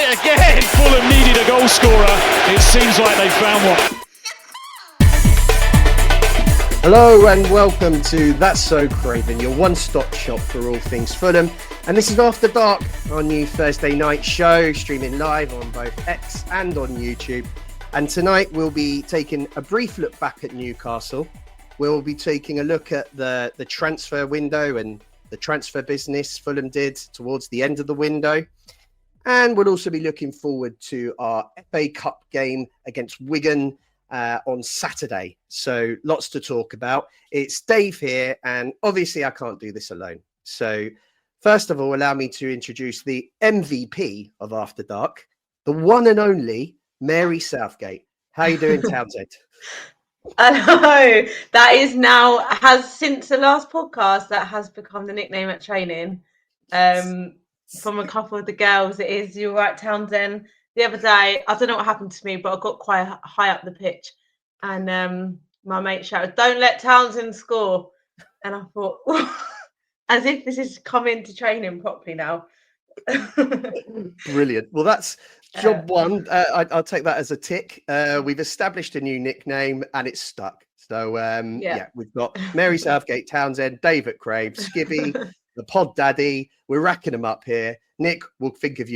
it again. Fulham needed a goal scorer. It seems like they found one. Hello and welcome to That's So Craven, your one-stop shop for all things Fulham. And this is After Dark, our new Thursday night show, streaming live on both X and on YouTube. And tonight we'll be taking a brief look back at Newcastle. We'll be taking a look at the transfer window and the transfer business Fulham did towards the end of the window. And we'll also be looking forward to our FA Cup game against Wigan on Saturday. So lots to talk about. It's Dave here, and obviously I can't do this alone. So first of all, allow me to introduce the MVP of After Dark, the one and only Mary Southgate. How are you doing, Townsend? Hello. That is now, since the last podcast, that has become the nickname at training. From a couple of the girls, it is. You're right, Townsend. The other day, I don't know what happened to me, but I got quite high up the pitch, and my mate shouted, "Don't let Townsend score!" And I thought, as if this is coming to training properly now. Brilliant. Well, that's job one. I'll take that as a tick. We've established a new nickname, and it's stuck. So we've got Mary Southgate, Townsend, David Crave, Skibby, the Pod Daddy. We're racking them up here. Nick, we'll think of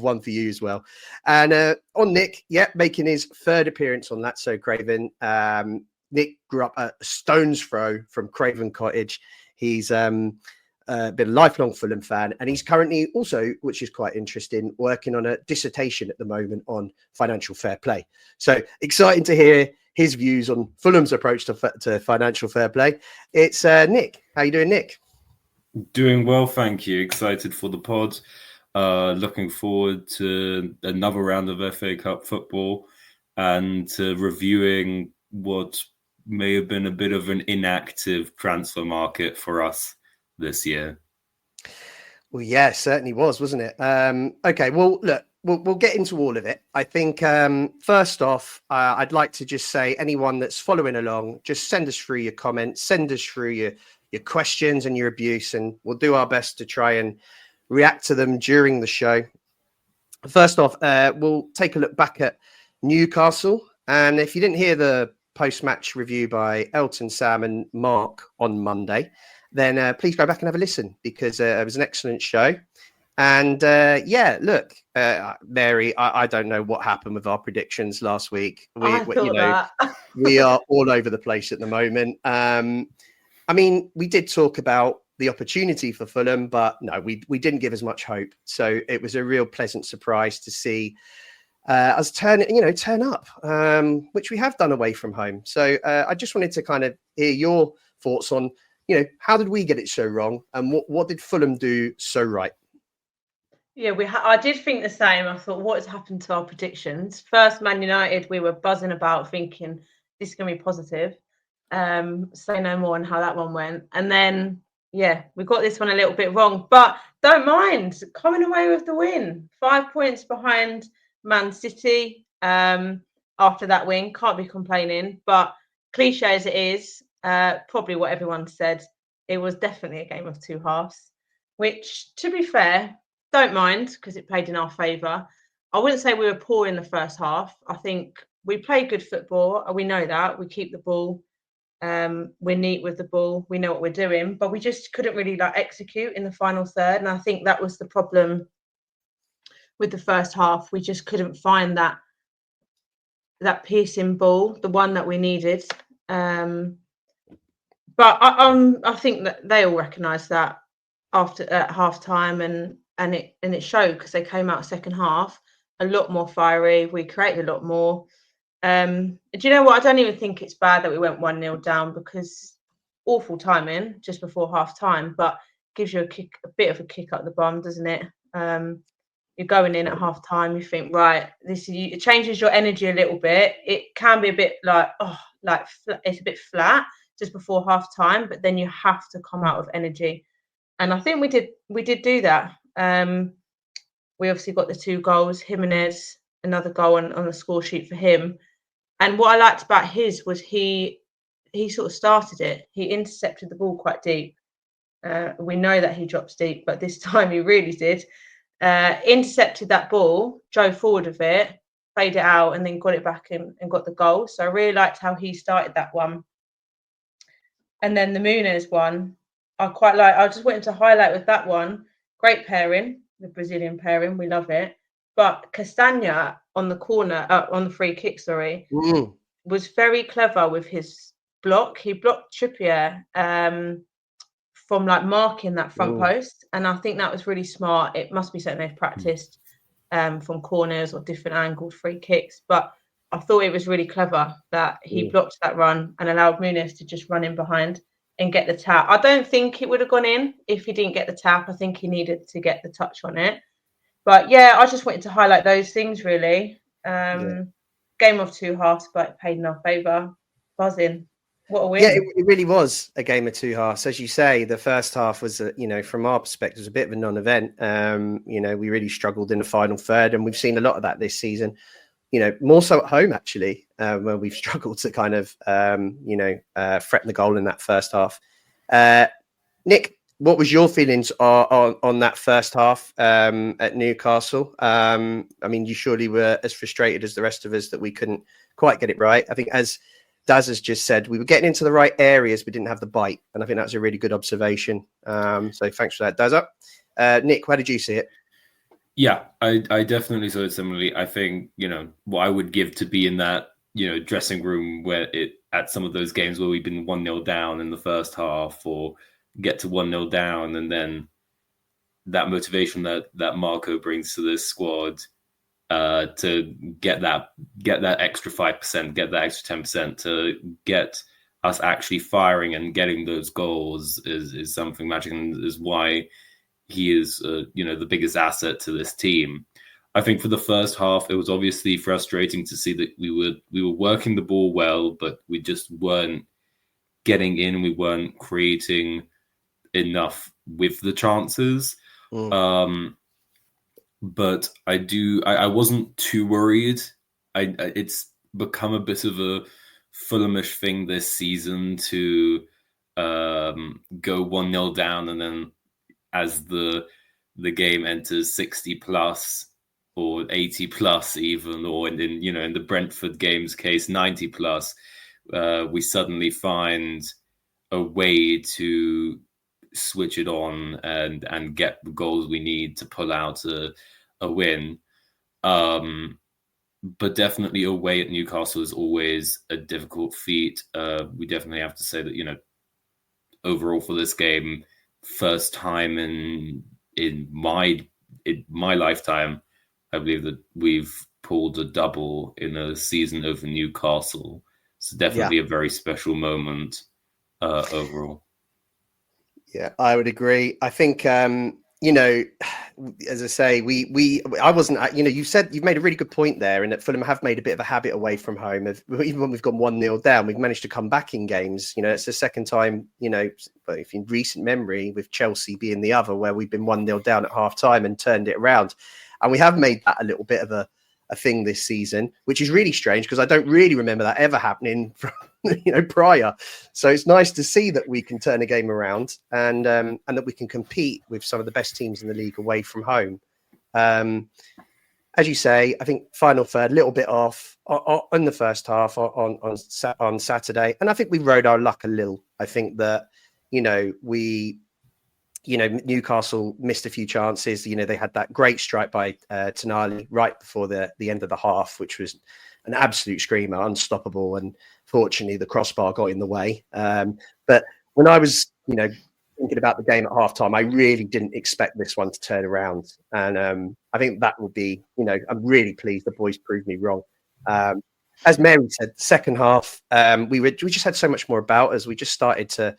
one for you as well. And on Nick, making his third appearance on That's So Craven. Nick grew up a stone's throw from Craven Cottage. He's been a lifelong Fulham fan, and he's currently also, which is quite interesting, working on a dissertation at the moment on financial fair play. So exciting to hear his views on Fulham's approach to financial fair play. It's Nick. How you doing, Nick? Doing well, thank you. Excited for the pod. Looking forward to another round of FA Cup football and to reviewing what may have been a bit of an inactive transfer market for us this year. Well, yeah, it certainly was, wasn't it? Okay, well, look, we'll get into all of it. I think first off, I'd like to just say anyone that's following along, just send us through your comments, send us through your questions and your abuse, and we'll do our best to try and react to them during the show. First off, we'll take a look back at Newcastle. And if you didn't hear the post-match review by Elton, Sam and Mark on Monday, then please go back and have a listen, because it was an excellent show. And look, Mary, I don't know what happened with our predictions last week. We are all over the place at the moment. I mean, we did talk about the opportunity for Fulham, but no, we didn't give as much hope. So it was a real pleasant surprise to see us turn up, which we have done away from home. So I just wanted to kind of hear your thoughts on, how did we get it so wrong, and what did Fulham do so right? Yeah, I did think the same. I thought, what has happened to our predictions? First, Man United, we were buzzing about thinking this is going to be positive. Say no more on how that one went. And then, we got this one a little bit wrong, but don't mind coming away with the win. 5 points behind Man City after that win. Can't be complaining, but cliche as it is, probably what everyone said, it was definitely a game of two halves, which, to be fair, don't mind, because it played in our favour. I wouldn't say we were poor in the first half. I think we play good football. We know that. We keep the ball. We're neat with the ball. We know what we're doing, but we just couldn't really execute in the final third. And I think that was the problem with the first half. We just couldn't find that piercing ball, the one that we needed. But I think that they all recognised that at half time, and it showed, because they came out second half a lot more fiery. We created a lot more. Do you know what? I don't even think it's bad that we went 1-0 down, because awful timing just before half time, but gives you a bit of a kick up the bum, doesn't it? You're going in at half time, you think, right, it changes your energy a little bit. It can be a bit it's a bit flat just before half time, but then you have to come out with energy. And I think we did do that. We obviously got the 2 goals. Jimenez, another goal on the score sheet for him. And what I liked about his was he sort of started it. He intercepted the ball quite deep. We know that he drops deep, but this time he really did. intercepted that ball, drove forward with it, played it out, and then got it back and got the goal. So I really liked how he started that one. And then the Muniz one, I quite like. I just wanted to highlight with that one, great pairing, the Brazilian pairing, we love it. But Castagna on the corner, on the free kick, was very clever with his block. He blocked Trippier from like marking that front post, and I think that was really smart. It must be something they've practiced from corners or different angled free kicks. But I thought it was really clever that he blocked that run and allowed Muniz to just run in behind and get the tap. I don't think it would have gone in if he didn't get the tap. I think he needed to get the touch on it. But yeah, I just wanted to highlight those things really. Game of two halves, but it paid in our favour. Buzzing. What a win. Yeah, it really was a game of two halves. As you say, the first half was, from our perspective, was a bit of a non-event. We really struggled in the final third, and we've seen a lot of that this season. More so at home, actually, where we've struggled to kind of, threaten the goal in that first half. Nick, what was your feelings on that first half at Newcastle? You surely were as frustrated as the rest of us that we couldn't quite get it right. I think, as Daz has just said, we were getting into the right areas, but didn't have the bite. And I think that's a really good observation. So thanks for that, Daz. Nick, how did you see it? Yeah, I definitely saw it similarly. I think, what I would give to be in that, dressing room where at some of those games where we've been 1-0 down in the first half or get to 1-0 down, and then that motivation that Marco brings to this squad to get that extra 5%, get that extra 10%, to get us actually firing and getting those goals is something magic, and is why he is, the biggest asset to this team. I think for the first half, it was obviously frustrating to see that we were working the ball well, but we just weren't getting in. We weren't creating enough with the chances. But I wasn't too worried. It's become a bit of a Fulhamish thing this season to go 1-0 down, and then as the game enters 60 plus or 80 plus even, or in the Brentford game's case 90 plus, we suddenly find a way to switch it on and get the goals we need to pull out a win. But definitely away at Newcastle is always a difficult feat. We definitely have to say that, overall for this game, first time in my lifetime, I believe that we've pulled a double in a season over Newcastle. So definitely a very special moment overall. Yeah, I would agree. I think, as I say, I wasn't, you've made a really good point there, and that Fulham have made a bit of a habit away from home. Even when we've gone 1-0 down, we've managed to come back in games. It's the second time, if in recent memory, with Chelsea being the other, where we've been 1-0 down at half time and turned it around. And we have made that a little bit of a thing this season, which is really strange because I don't really remember that ever happening from, prior. So it's nice to see that we can turn a game around and that we can compete with some of the best teams in the league away from home. As you say, I think final third, a little bit off in the first half on Saturday. And I think we rode our luck a little. I think that, Newcastle missed a few chances. They had that great strike by Tonali right before the end of the half, which was an absolute screamer, unstoppable. And fortunately, the crossbar got in the way. But when I was, thinking about the game at halftime, I really didn't expect this one to turn around. And I think that will be, I'm really pleased the boys proved me wrong. As Mary said, the second half, we just had so much more about us. We just started to,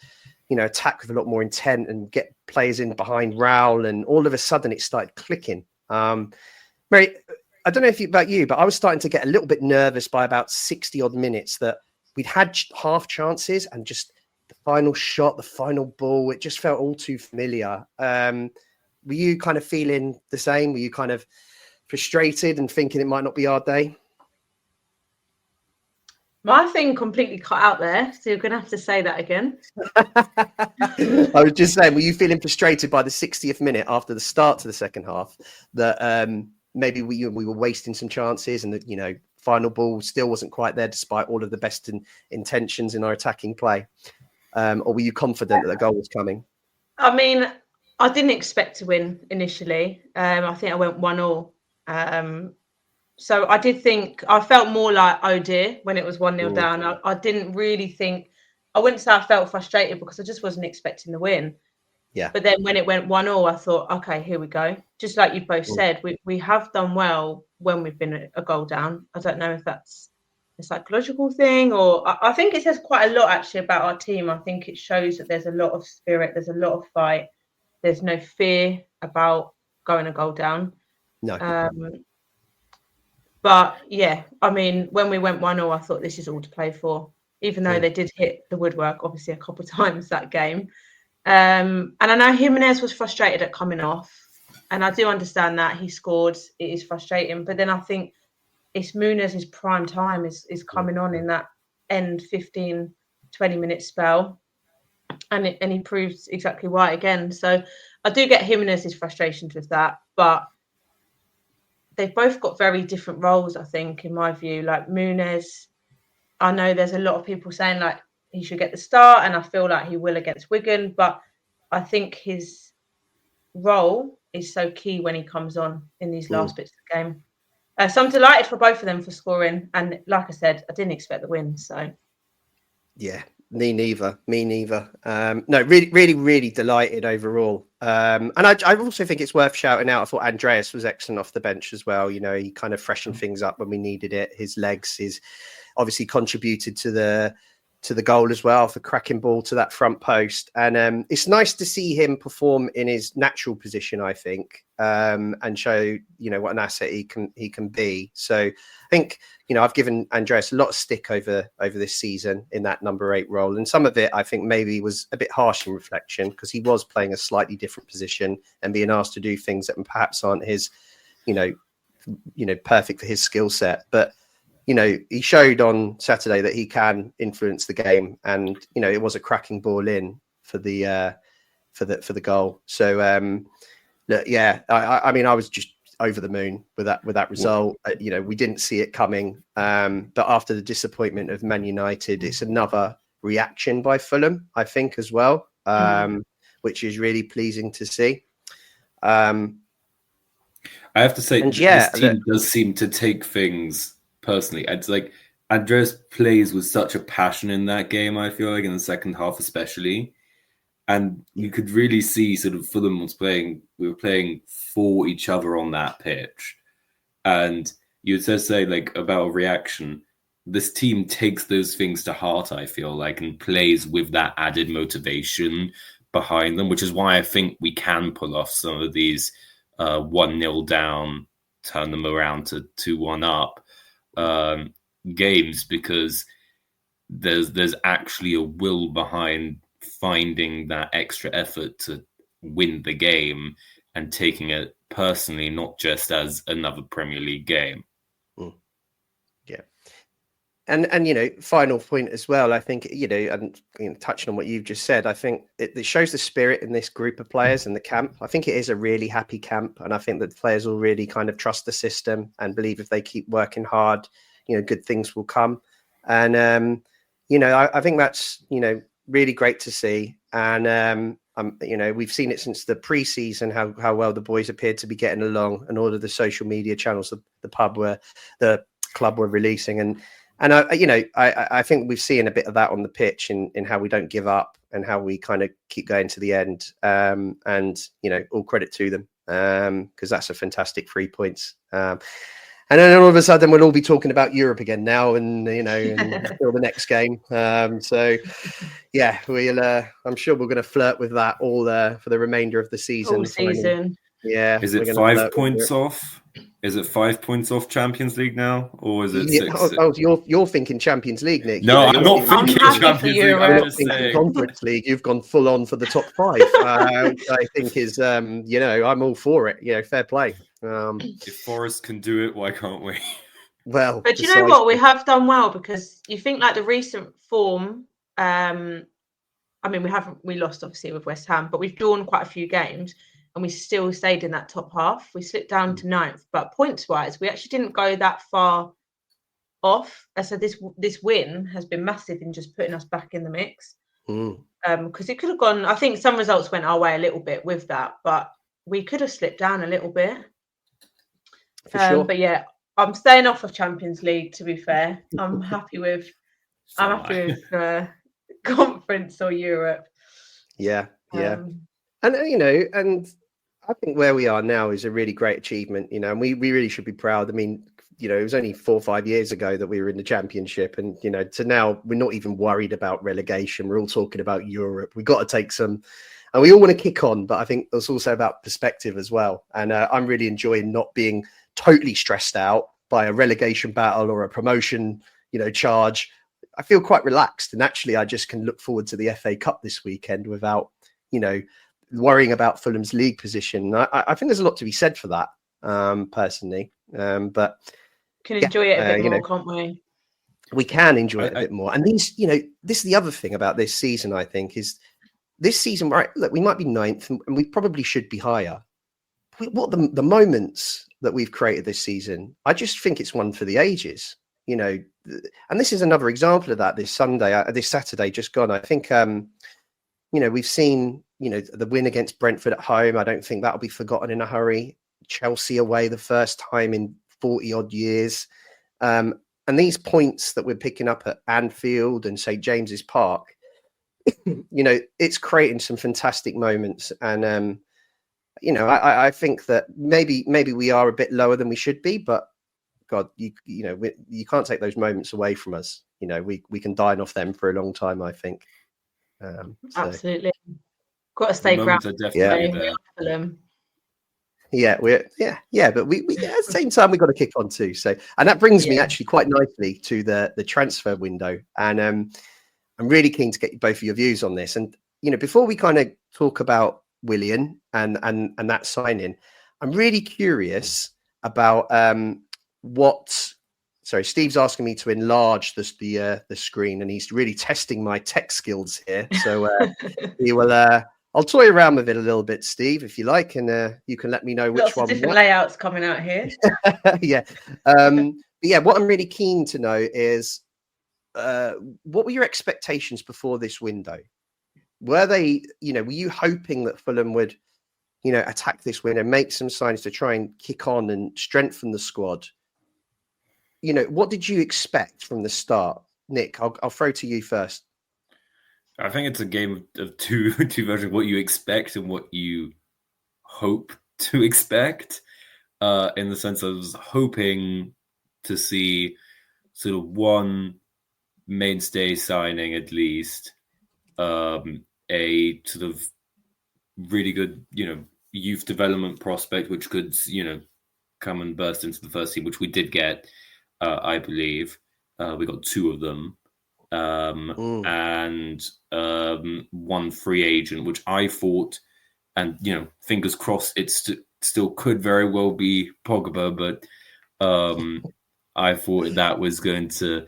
attack with a lot more intent and get players in behind Raul, and all of a sudden it started clicking. Mary, I don't know about you, but I was starting to get a little bit nervous by about 60 odd minutes that we'd had half chances, and just the final shot, the final ball, it just felt all too familiar. Were you kind of feeling the same? Were you kind of frustrated and thinking it might not be our day? My thing completely cut out there, so you're going to have to say that again. I was just saying, were you feeling frustrated by the 60th minute after the start to the second half that maybe we were wasting some chances and that, final ball still wasn't quite there despite all of the best intentions in our attacking play? Or were you confident that the goal was coming? I mean, I didn't expect to win initially. I think I went 1-1. So I did think, I felt more like, oh dear, when it was 1-0 down. I didn't really think, I wouldn't say I felt frustrated because I just wasn't expecting the win. Yeah. But then when it went 1-0, I thought, okay, here we go. Just like you both said, we have done well when we've been a goal down. I don't know if that's a psychological thing, or I think it says quite a lot actually about our team. I think it shows that there's a lot of spirit, there's a lot of fight, there's no fear about going a goal down. No. But yeah, I mean, when we went 1-0, I thought this is all to play for, even though they did hit the woodwork, obviously, a couple of times that game. And I know Jimenez was frustrated at coming off, and I do understand that he scored. It is frustrating, but then I think it's Munez's prime time is coming on in that end 15-20 minute spell, and he proves exactly why again. So I do get Jimenez's frustrations with that, but they've both got very different roles, I think, in my view. Like Munez, I know there's a lot of people saying like he should get the start, and I feel like he will against Wigan, but I think his role is so key when he comes on in these last bits of the game. So I'm delighted for both of them for scoring, and like I said, I didn't expect the win. So yeah, me neither. No, really, really delighted overall. And I also think it's worth shouting out. I thought Andreas was excellent off the bench as well. He kind of freshened things up when we needed it. His legs, obviously contributed to the goal as well, for cracking ball to that front post. And it's nice to see him perform in his natural position, I think, and show, what an asset he can be. So I think, I've given Andreas a lot of stick over this season in that number 8 role. And some of it, I think, maybe was a bit harsh in reflection because he was playing a slightly different position and being asked to do things that perhaps aren't his, perfect for his skill set. But he showed on Saturday that he can influence the game, and it was a cracking ball in for the goal. So look, yeah, I mean, I was just over the moon with that result. We didn't see it coming, but after the disappointment of Man United, it's another reaction by Fulham, I think, as well, which is really pleasing to see. I have to say, this team does seem to take things personally. It's like Andreas plays with such a passion in that game, I feel like, in the second half especially. And you could really see sort of Fulham we were playing for each other on that pitch. And you would say like about a reaction, this team takes those things to heart, I feel like, and plays with that added motivation behind them, which is why I think we can pull off some of these 1-0 down, turn them around to 2-1 up games, because there's actually a will behind finding that extra effort to win the game and taking it personally, not just as another Premier League game. Yeah. And final point as well, I think, and touching on what you've just said, I think it shows the spirit in this group of players in the camp. I think it is a really happy camp, and I think that the players will really kind of trust the system and believe if they keep working hard, good things will come. And I think that's really great to see. And we've seen it since the pre-season how well the boys appeared to be getting along, and all of the social media channels the club were releasing, and I think we've seen a bit of that on the pitch in how we don't give up and how we kind of keep going to the end. And all credit to them, because that's a fantastic 3 points. And then all of a sudden we'll all be talking about Europe again now, and until the next game. So yeah, I'm sure we're going to flirt with that all for the remainder of the season. All season. Yeah. Is it 5 points off? Is it 5 points off Champions League now, or is it 6? Oh, you're thinking Champions League, Nick. No, I'm not thinking Champions League. You're not thinking Conference League. You've gone full on for the top 5. I think is, I'm all for it. Fair play. If Forest can do it, why can't we? Well, But do you know what? We have done well, because you think like the recent form. I mean, we lost obviously with West Ham, but we've drawn quite a few games and we still stayed in that top half. We slipped down to 9th, but points wise, we actually didn't go that far off. So this win has been massive in just putting us back in the mix. Because it could have gone. I think some results went our way a little bit with that, but we could have slipped down a little bit. For sure. But yeah, I'm staying off of Champions League. To be fair, I'm happy with. Conference or Europe. Yeah. And and I think where we are now is a really great achievement, and we really should be proud. I mean, it was only 4 or 5 years ago that we were in the Championship, and to now we're not even worried about relegation. We're all talking about Europe. We've got to take some, and we all want to kick on, but I think it's also about perspective as well. And I'm really enjoying not being totally stressed out by a relegation battle or a promotion, charge. I feel quite relaxed, and actually I just can look forward to the FA Cup this weekend without, worrying about Fulham's league position. I think there's a lot to be said for that, personally. But can enjoy it a bit more, can't we? We can enjoy it a bit more. And these, this is the other thing about this season, I think, is this season, right? Look, we might be 9th and we probably should be higher. What the moments that we've created this season, I just think it's one for the ages. And this is another example of that. This Saturday just gone, I think we've seen the win against Brentford at home. I don't think that'll be forgotten in a hurry. Chelsea away the first time in 40 odd years, and these points that we're picking up at Anfield and St James's Park, it's creating some fantastic moments. And I think that maybe we are a bit lower than we should be, but God, you can't take those moments away from us. We can dine off them for a long time, I think. Absolutely. Got to stay grounded. Yeah, but we at the same time we've got to kick on too. So, and that brings me actually quite nicely to the transfer window. And I'm really keen to get both of your views on this. And before we kind of talk about Willian and that signing, I'm really curious about Steve's asking me to enlarge the screen, and he's really testing my tech skills here. So he will. I'll toy around with it a little bit, Steve, if you like, and you can let me know which one. Different layouts coming out here. Yeah. But what I'm really keen to know is what were your expectations before this window? Were they, were you hoping that Fulham would, attack this win and make some signs to try and kick on and strengthen the squad? What did you expect from the start? Nick, I'll throw to you first. I think it's a game of two versions: what you expect and what you hope to expect. In the sense, I was hoping to see sort of one mainstay signing at least, a sort of really good, youth development prospect, which could, come and burst into the first team, which we did get. I believe we got 2 of them, and one free agent, which I thought, and fingers crossed, it still could very well be Pogba, but I thought that was going to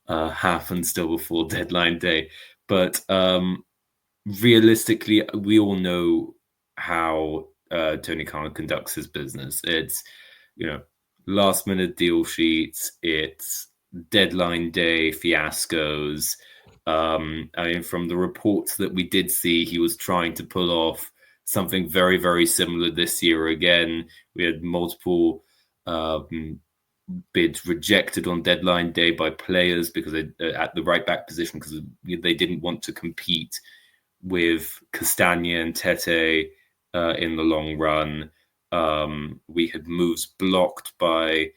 happen still before deadline day. But realistically, we all know how Tony Khan conducts his business. It's last minute deal sheets, it's deadline day fiascos. I mean, from the reports that we did see, he was trying to pull off something very, very similar this year again. We had multiple bids rejected on deadline day by players because at the right back position, because they didn't want to compete with Castagna and Tete in the long run. We had moves blocked by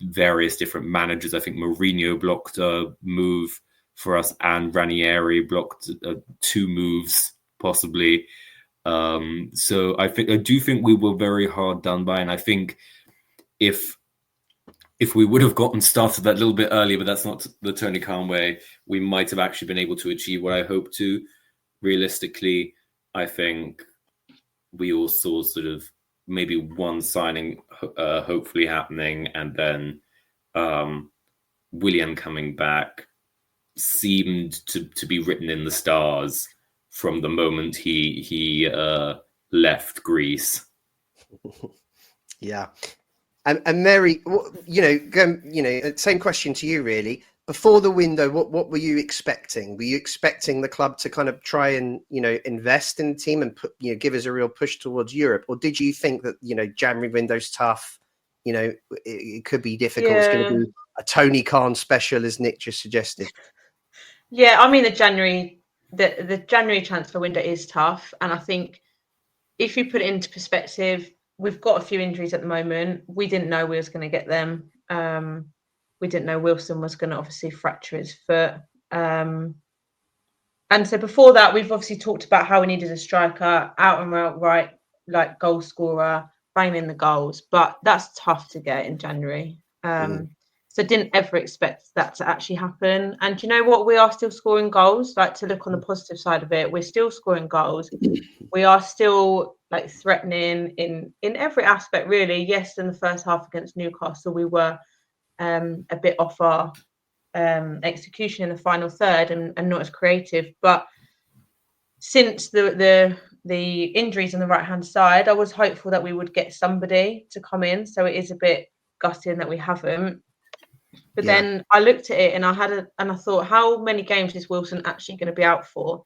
various different managers. I think Mourinho blocked a move for us, and Ranieri blocked 2 moves possibly. So I do think we were very hard done by, and I think if we would have gotten started that little bit earlier, but that's not the Tony Khan way, we might have actually been able to achieve what I hoped to. Realistically, I think we all saw sort of maybe one signing hopefully happening, and then Willian coming back seemed to be written in the stars from the moment he left Greece. Yeah. And Mary, same question to you, really. Before the window, what were you expecting? Were you expecting the club to kind of try and, invest in the team and give us a real push towards Europe? Or did you think that, January window's tough, it could be difficult? It's going to be a Tony Khan special, as Nick just suggested. Yeah, I mean, the January transfer window is tough. And I think if you put it into perspective, we've got a few injuries at the moment. We didn't know we was going to get them. We didn't know Wilson was going to obviously fracture his foot. And so before that, we've obviously talked about how we needed a striker, out and right, like goal scorer, banging the goals. But that's tough to get in January. So didn't ever expect that to actually happen. And do you know what? We are still scoring goals. Like, to look on the positive side of it, we're still scoring goals. We are still like threatening in every aspect, really. Yes, in the first half against Newcastle, we were a bit off our execution in the final third and not as creative. But since the injuries on the right hand side, I was hopeful that we would get somebody to come in. So it is a bit gutting that we haven't. But then I looked at it and I thought, how many games is Wilson actually going to be out for?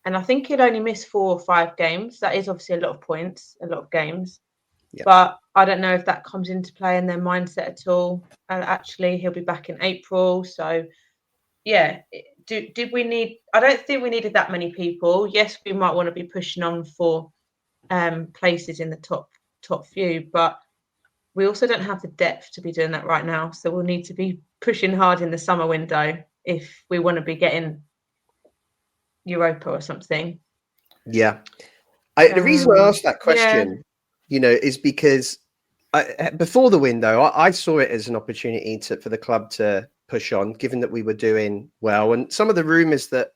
And I think he'd only missed 4 or 5 games. That is obviously a lot of points, a lot of games. Yeah. But I don't know if that comes into play in their mindset at all. And actually, he'll be back in April. So, yeah, did we need... I don't think we needed that many people. Yes, we might want to be pushing on for places in the top few, but we also don't have the depth to be doing that right now. So we'll need to be pushing hard in the summer window if we want to be getting Europa or something. Yeah. The reason I asked that question, is because before the window, I saw it as an opportunity for the club to push on, given that we were doing well. And some of the rumours that,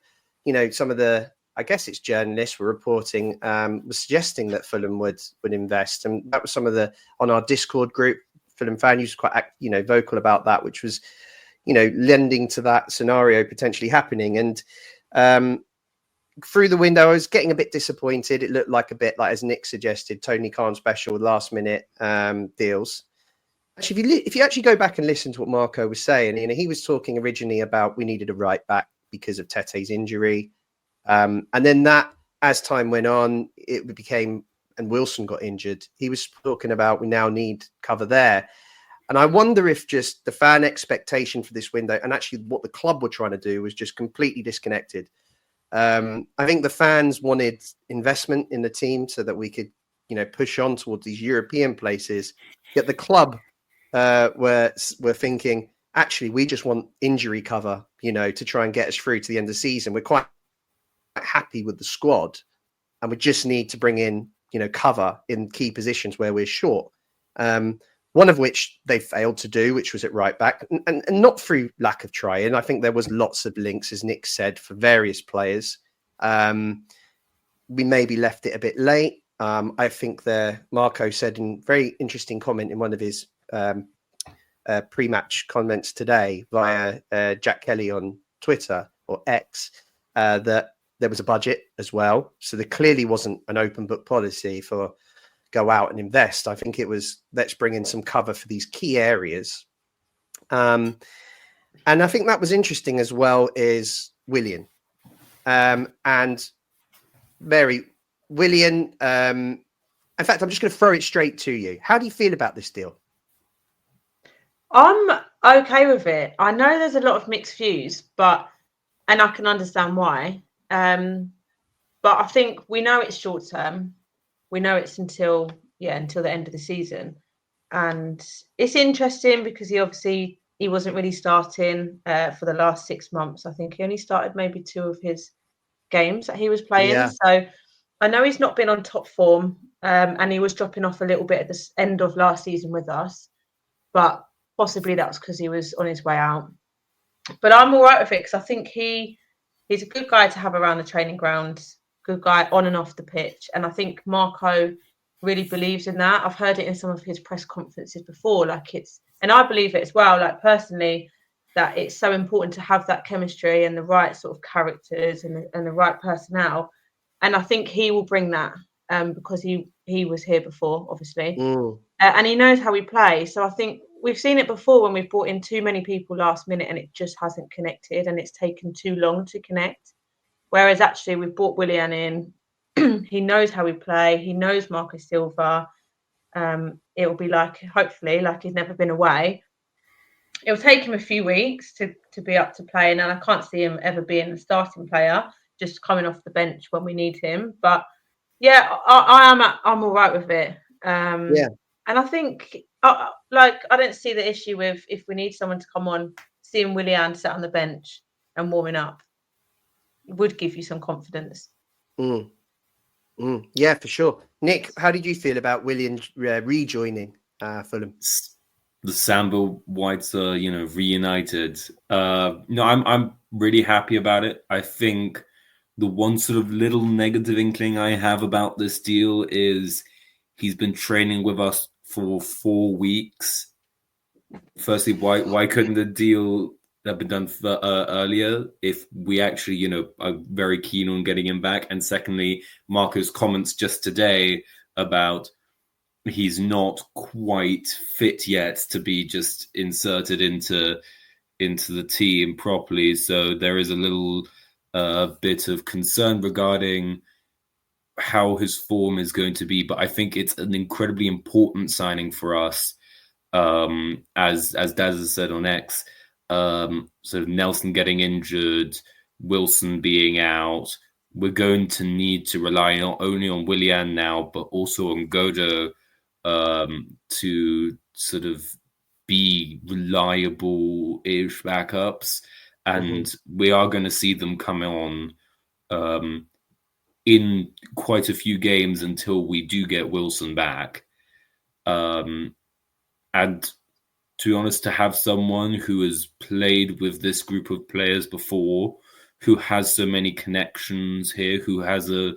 some of the, I guess it's journalists were reporting, was suggesting that Fulham would invest. And that was some of on our Discord group, Fulham fan was quite, vocal about that, which was, lending to that scenario potentially happening. And through the window, I was getting a bit disappointed. It looked like a bit like, as Nick suggested, Tony Khan special last minute deals. Actually, if you actually go back and listen to what Marco was saying, he was talking originally about we needed a right back because of Tete's injury. And then that, as time went on, it became, and Wilson got injured. He was talking about we now need cover there. And I wonder if just the fan expectation for this window and actually what the club were trying to do was just completely disconnected. I think the fans wanted investment in the team so that we could, push on towards these European places. Yet the club were thinking, actually, we just want injury cover, to try and get us through to the end of the season. We're quite happy with the squad, and we just need to bring in, cover in key positions where we're short. One of which they failed to do, which was at right back, and not through lack of trying. I think there was lots of links, as Nick said, for various players. We maybe left it a bit late. I think Marco said in very interesting comment in one of his pre-match comments today via Jack Kelly on Twitter or X that there was a budget as well. So there clearly wasn't an open book policy for go out and invest. I think it was, let's bring in some cover for these key areas. And I think that was interesting as well is Willian. And Mary, Willian, in fact, I'm just going to throw it straight to you. How do you feel about this deal? I'm okay with it. I know there's a lot of mixed views, and I can understand why. But I think we know it's short term. We know it's until the end of the season. And it's interesting because he wasn't really starting for the last 6 months. I think he only started maybe 2 of his games that he was playing. Yeah. So I know he's not been on top form, and he was dropping off a little bit at the end of last season with us. But possibly that was because he was on his way out. But I'm all right with it because I think he's a good guy to have around the training ground, good guy on and off the pitch. And I think Marco really believes in that. I've heard it in some of his press conferences before, like it's And I believe it as well, like personally, that it's so important to have that chemistry and the right sort of characters and the right personnel. And I think he will bring that because he was here before, obviously. And he knows how we play. So I think we've seen it before when we've brought in too many people last minute and it just hasn't connected and it's taken too long to connect. Whereas actually we've brought Willian in. He knows how we play. He knows Marco Silva. It will be hopefully like he's never been away. It'll take him a few weeks to be up to play. And I can't see him ever being a starting player, just coming off the bench when we need him. But yeah, I'm all right with it. And I think, I don't see the issue with if we need someone to come on, seeing Willian sit on the bench and warming up would give you some confidence. Yeah, for sure. Nick, how did you feel about Willian rejoining Fulham? The Samba Whites are, reunited. No, I'm really happy about it. I think the one sort of little negative inkling I have about this deal is he's been training with us for 4 weeks. Firstly, why couldn't the deal have been done earlier if we actually, are very keen on getting him back? And secondly, Marco's comments just today about he's not quite fit yet to be just inserted into the team properly. So there is a little bit of concern regarding how his form is going to be. But I think it's an incredibly important signing for us. As Daz has said on X, sort of Nelson getting injured, Wilson being out, we're going to need to rely not only on Willian now, but also on Godo to sort of be reliable-ish backups. And we are going to see them come on in quite a few games until we do get Wilson back. And to be honest, to have someone who has played with this group of players before, who has so many connections here, who has a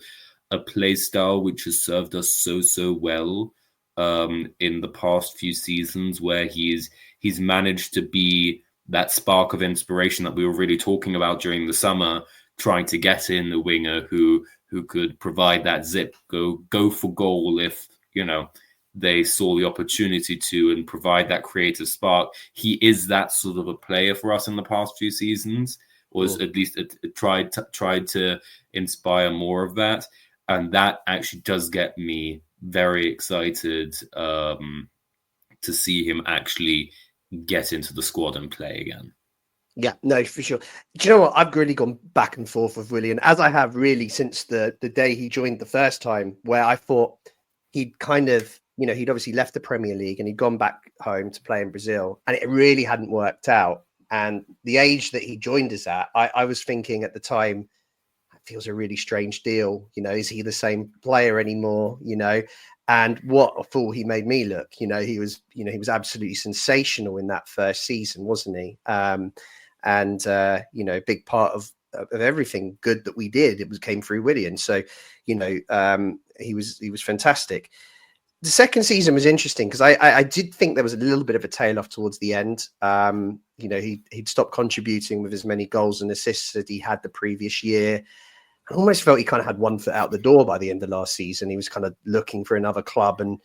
play style which has served us so well in the past few seasons, where he's managed to be that spark of inspiration that we were really talking about during the summer, trying to get in the winger who could provide that zip, go for goal if, they saw the opportunity to, and provide that creative spark. He is that sort of a player for us in the past few seasons, or at least tried to inspire more of that. And that actually does get me very excited to see him actually get into the squad and play again. Yeah, no, for sure. Do you know what? I've really gone back and forth with Willian, as I have really since the day he joined the first time, where I thought he'd kind of, he'd obviously left the Premier League and he'd gone back home to play in Brazil, and it really hadn't worked out. And the age that he joined us at, I was thinking at the time, it feels a really strange deal. Is he the same player anymore? And what a fool he made me look. He was absolutely sensational in that first season, wasn't he? A big part of everything good that we did, came through Willian. So, he was fantastic. The second season was interesting because I did think there was a little bit of a tail off towards the end. He'd stopped contributing with as many goals and assists as he had the previous year. I almost felt he kind of had one foot out the door by the end of last season. He was kind of looking for another club, and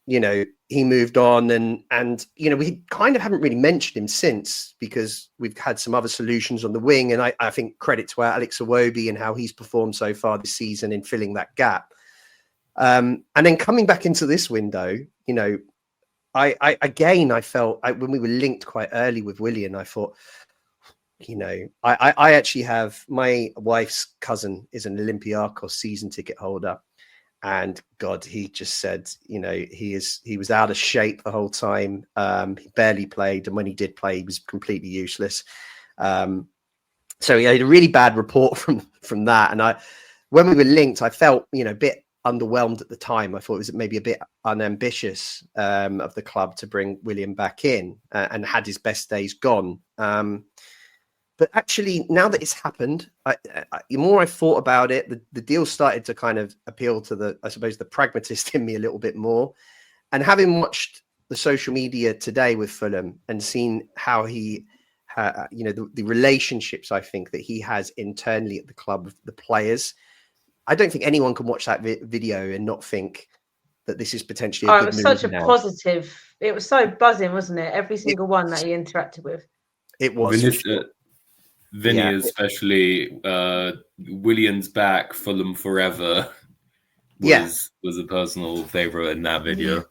he moved on, and we kind of haven't really mentioned him since, because we've had some other solutions on the wing, and I think credit to Alex Iwobi and how he's performed so far this season in filling that gap. And then coming back into this window, I felt when we were linked quite early with Willian, I thought, I actually have, my wife's cousin is an Olympiacos season ticket holder, and God, he just said, he was out of shape the whole time. He barely played, and when he did play, he was completely useless. So he had a really bad report from that. And when we were linked, I felt, a bit underwhelmed at the time. I thought it was maybe a bit unambitious of the club to bring Willian back in and had his best days gone. But actually, now that it's happened, the more I thought about it, the deal started to kind of appeal to the pragmatist in me a little bit more. And having watched the social media today with Fulham and seen how he, the relationships I think that he has internally at the club with the players, I don't think anyone can watch that video and not think that this is potentially a it good was move such a now. positive. It was so buzzing, wasn't it? Every single one that he interacted with. It was. Vinny, especially Willian's back, Fulham forever was a personal favourite in that video.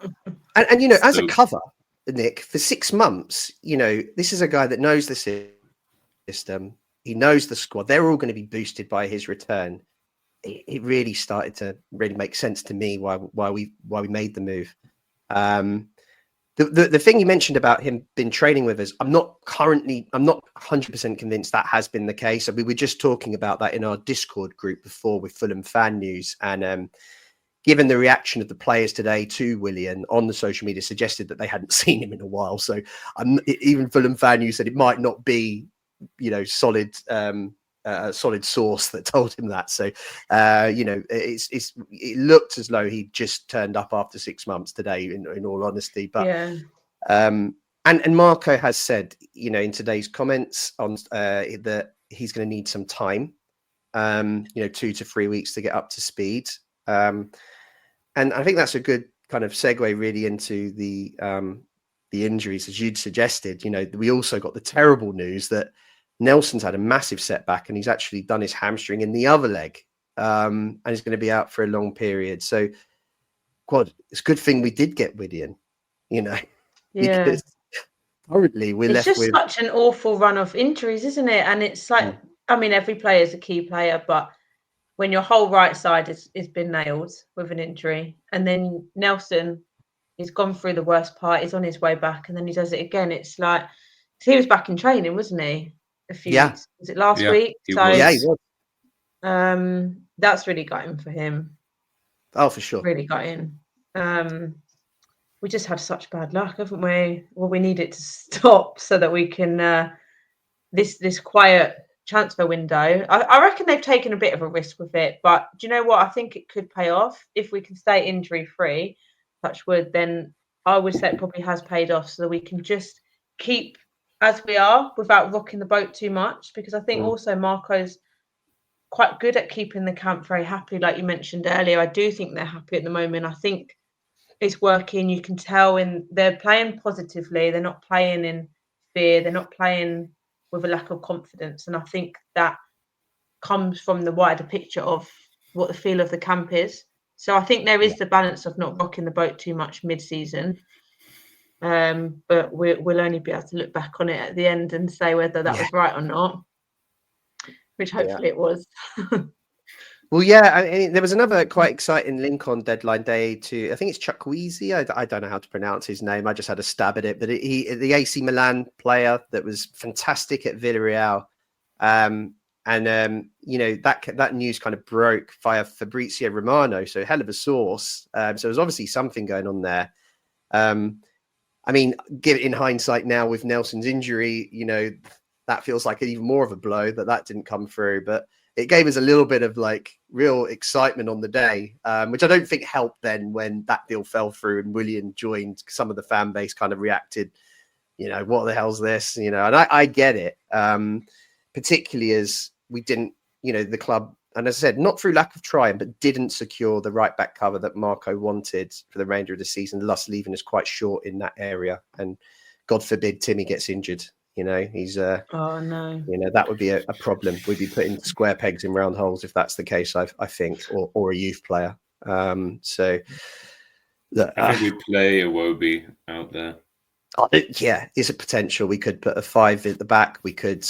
And as a cover, Nick, for 6 months, this is a guy that knows the system. He knows the squad. They're all going to be boosted by his return. It really started to really make sense to me why we made the move. The thing you mentioned about him been training with us, I'm not 100% convinced that has been the case. We were just talking about that in our Discord group before with Fulham Fan News, and given the reaction of the players today to Willian on the social media, suggested that they hadn't seen him in a while. So even Fulham Fan News said it might not be, solid source that told him that. So, it looked as though he just turned up after 6 months today, in all honesty. But, and Marco has said, in today's comments on that he's going to need some time, 2 to 3 weeks to get up to speed. And I think that's a good kind of segue really into the injuries, as you'd suggested. We also got the terrible news that Nelson's had a massive setback and he's actually done his hamstring in the other leg, and he's going to be out for a long period. So, God, it's a good thing we did get Willian, because currently we're left with... It's just such an awful run of injuries, isn't it? And it's like, every player is a key player, but when your whole right side has been nailed with an injury, and then Nelson, he's gone through the worst part, he's on his way back, and then he does it again. It's like, he was back in training, wasn't he? A few weeks. Was it last week? He was. That's really gutting for him. Oh, for sure. Really gutting. We just had such bad luck, haven't we? Well, we need it to stop so that we can this quiet transfer window. I reckon they've taken a bit of a risk with it, but do you know what? I think it could pay off if we can stay injury free. Touch wood. Then I would say it probably has paid off, so that we can just keep as we are without rocking the boat too much, because I think also Marco's quite good at keeping the camp very happy, like you mentioned earlier. I do think they're happy at the moment. I think it's working. You can tell they're playing positively. They're not playing in fear. They're not playing with a lack of confidence. And I think that comes from the wider picture of what the feel of the camp is. So I think there is the balance of not rocking the boat too much mid-season. But we'll only be able to look back on it at the end and say whether that was right or not, which hopefully it was. Well, there was another quite exciting link on deadline day to, I think it's Chukwueze. I don't know how to pronounce his name. I just had a stab at it. But the AC Milan player that was fantastic at Villarreal. That news kind of broke via Fabrizio Romano. So hell of a source. So there's obviously something going on there. In hindsight now with Nelson's injury, that feels like even more of a blow that didn't come through. But it gave us a little bit of real excitement on the day, which I don't think helped then when that deal fell through and Willian joined. Some of the fan base kind of reacted, what the hell's this? And I get it, particularly as we didn't, the club, and as I said, not through lack of trying, but didn't secure the right back cover that Marco wanted for the remainder of the season, thus leaving us quite short in that area. And God forbid Timmy gets injured. He's oh no, that would be a problem. We'd be putting square pegs in round holes if that's the case. I think, or a youth player. So look, I think we play Iwobi out there. Is a potential. We could put a 5 at the back. We could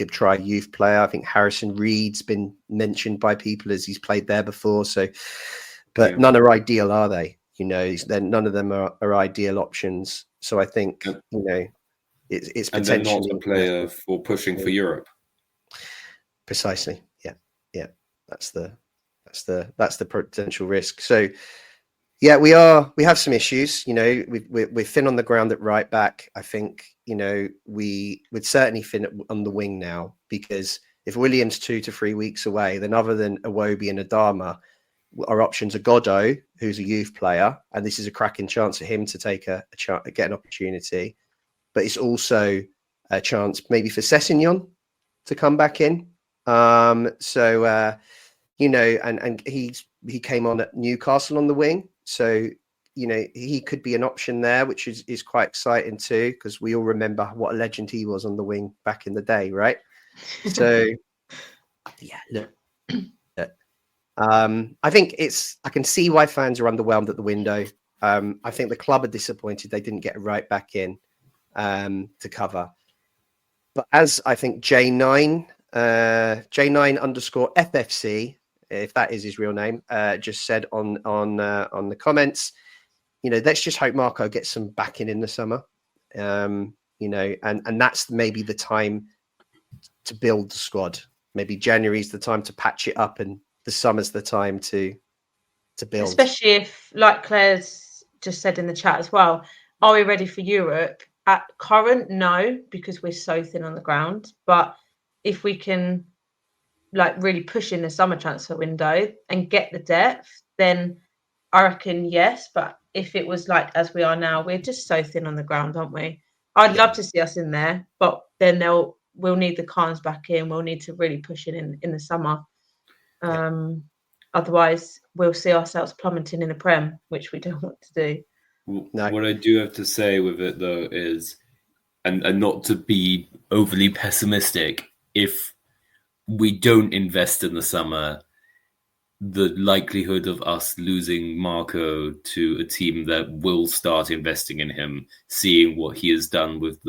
try a youth player. I think Harrison Reed's been mentioned by people as he's played there before. So, but none are ideal, are they? None of them are ideal options. So I think it's and potentially they're not a player for pushing for Europe. Precisely. Yeah. That's the potential risk. So. Yeah, we have some issues. We're thin on the ground at right back. I think, we would certainly thin on the wing now, because if William's 2 to 3 weeks away, then other than Iwobi and Adama, our options are Godot, who's a youth player, and this is a cracking chance for him to take get an opportunity. But it's also a chance maybe for Sessegnon to come back in. You know, and he came on at Newcastle on the wing, so you know he could be an option there, which is quite exciting too, because we all remember what a legend he was on the wing back in the day, right? So yeah, look. I think I can see why fans are underwhelmed at the window. I think the club are disappointed they didn't get right back in to cover. But as I think J9 _ FFC, if that is his real name, just said on the comments, you know, let's just hope Marco gets some backing in the summer. You know, and that's maybe the time to build the squad. Maybe January's the time to patch it up, and the summer's the time to build. Especially if, like Claire's just said in the chat as well, are we ready for Europe? At current, no, because we're so thin on the ground. But if we can like really push in the summer transfer window and get the depth, then I reckon yes. But if it was like as we are now, we're just so thin on the ground, aren't we? I'd love to see us in there, but then we'll need the Khans back in. We'll need to really push it in the summer. Otherwise, we'll see ourselves plummeting in the Prem, which we don't want to do. No. What I do have to say with it, though, is, and not to be overly pessimistic, if we don't invest in the summer, the likelihood of us losing Marco to a team that will start investing in him, seeing what he has done with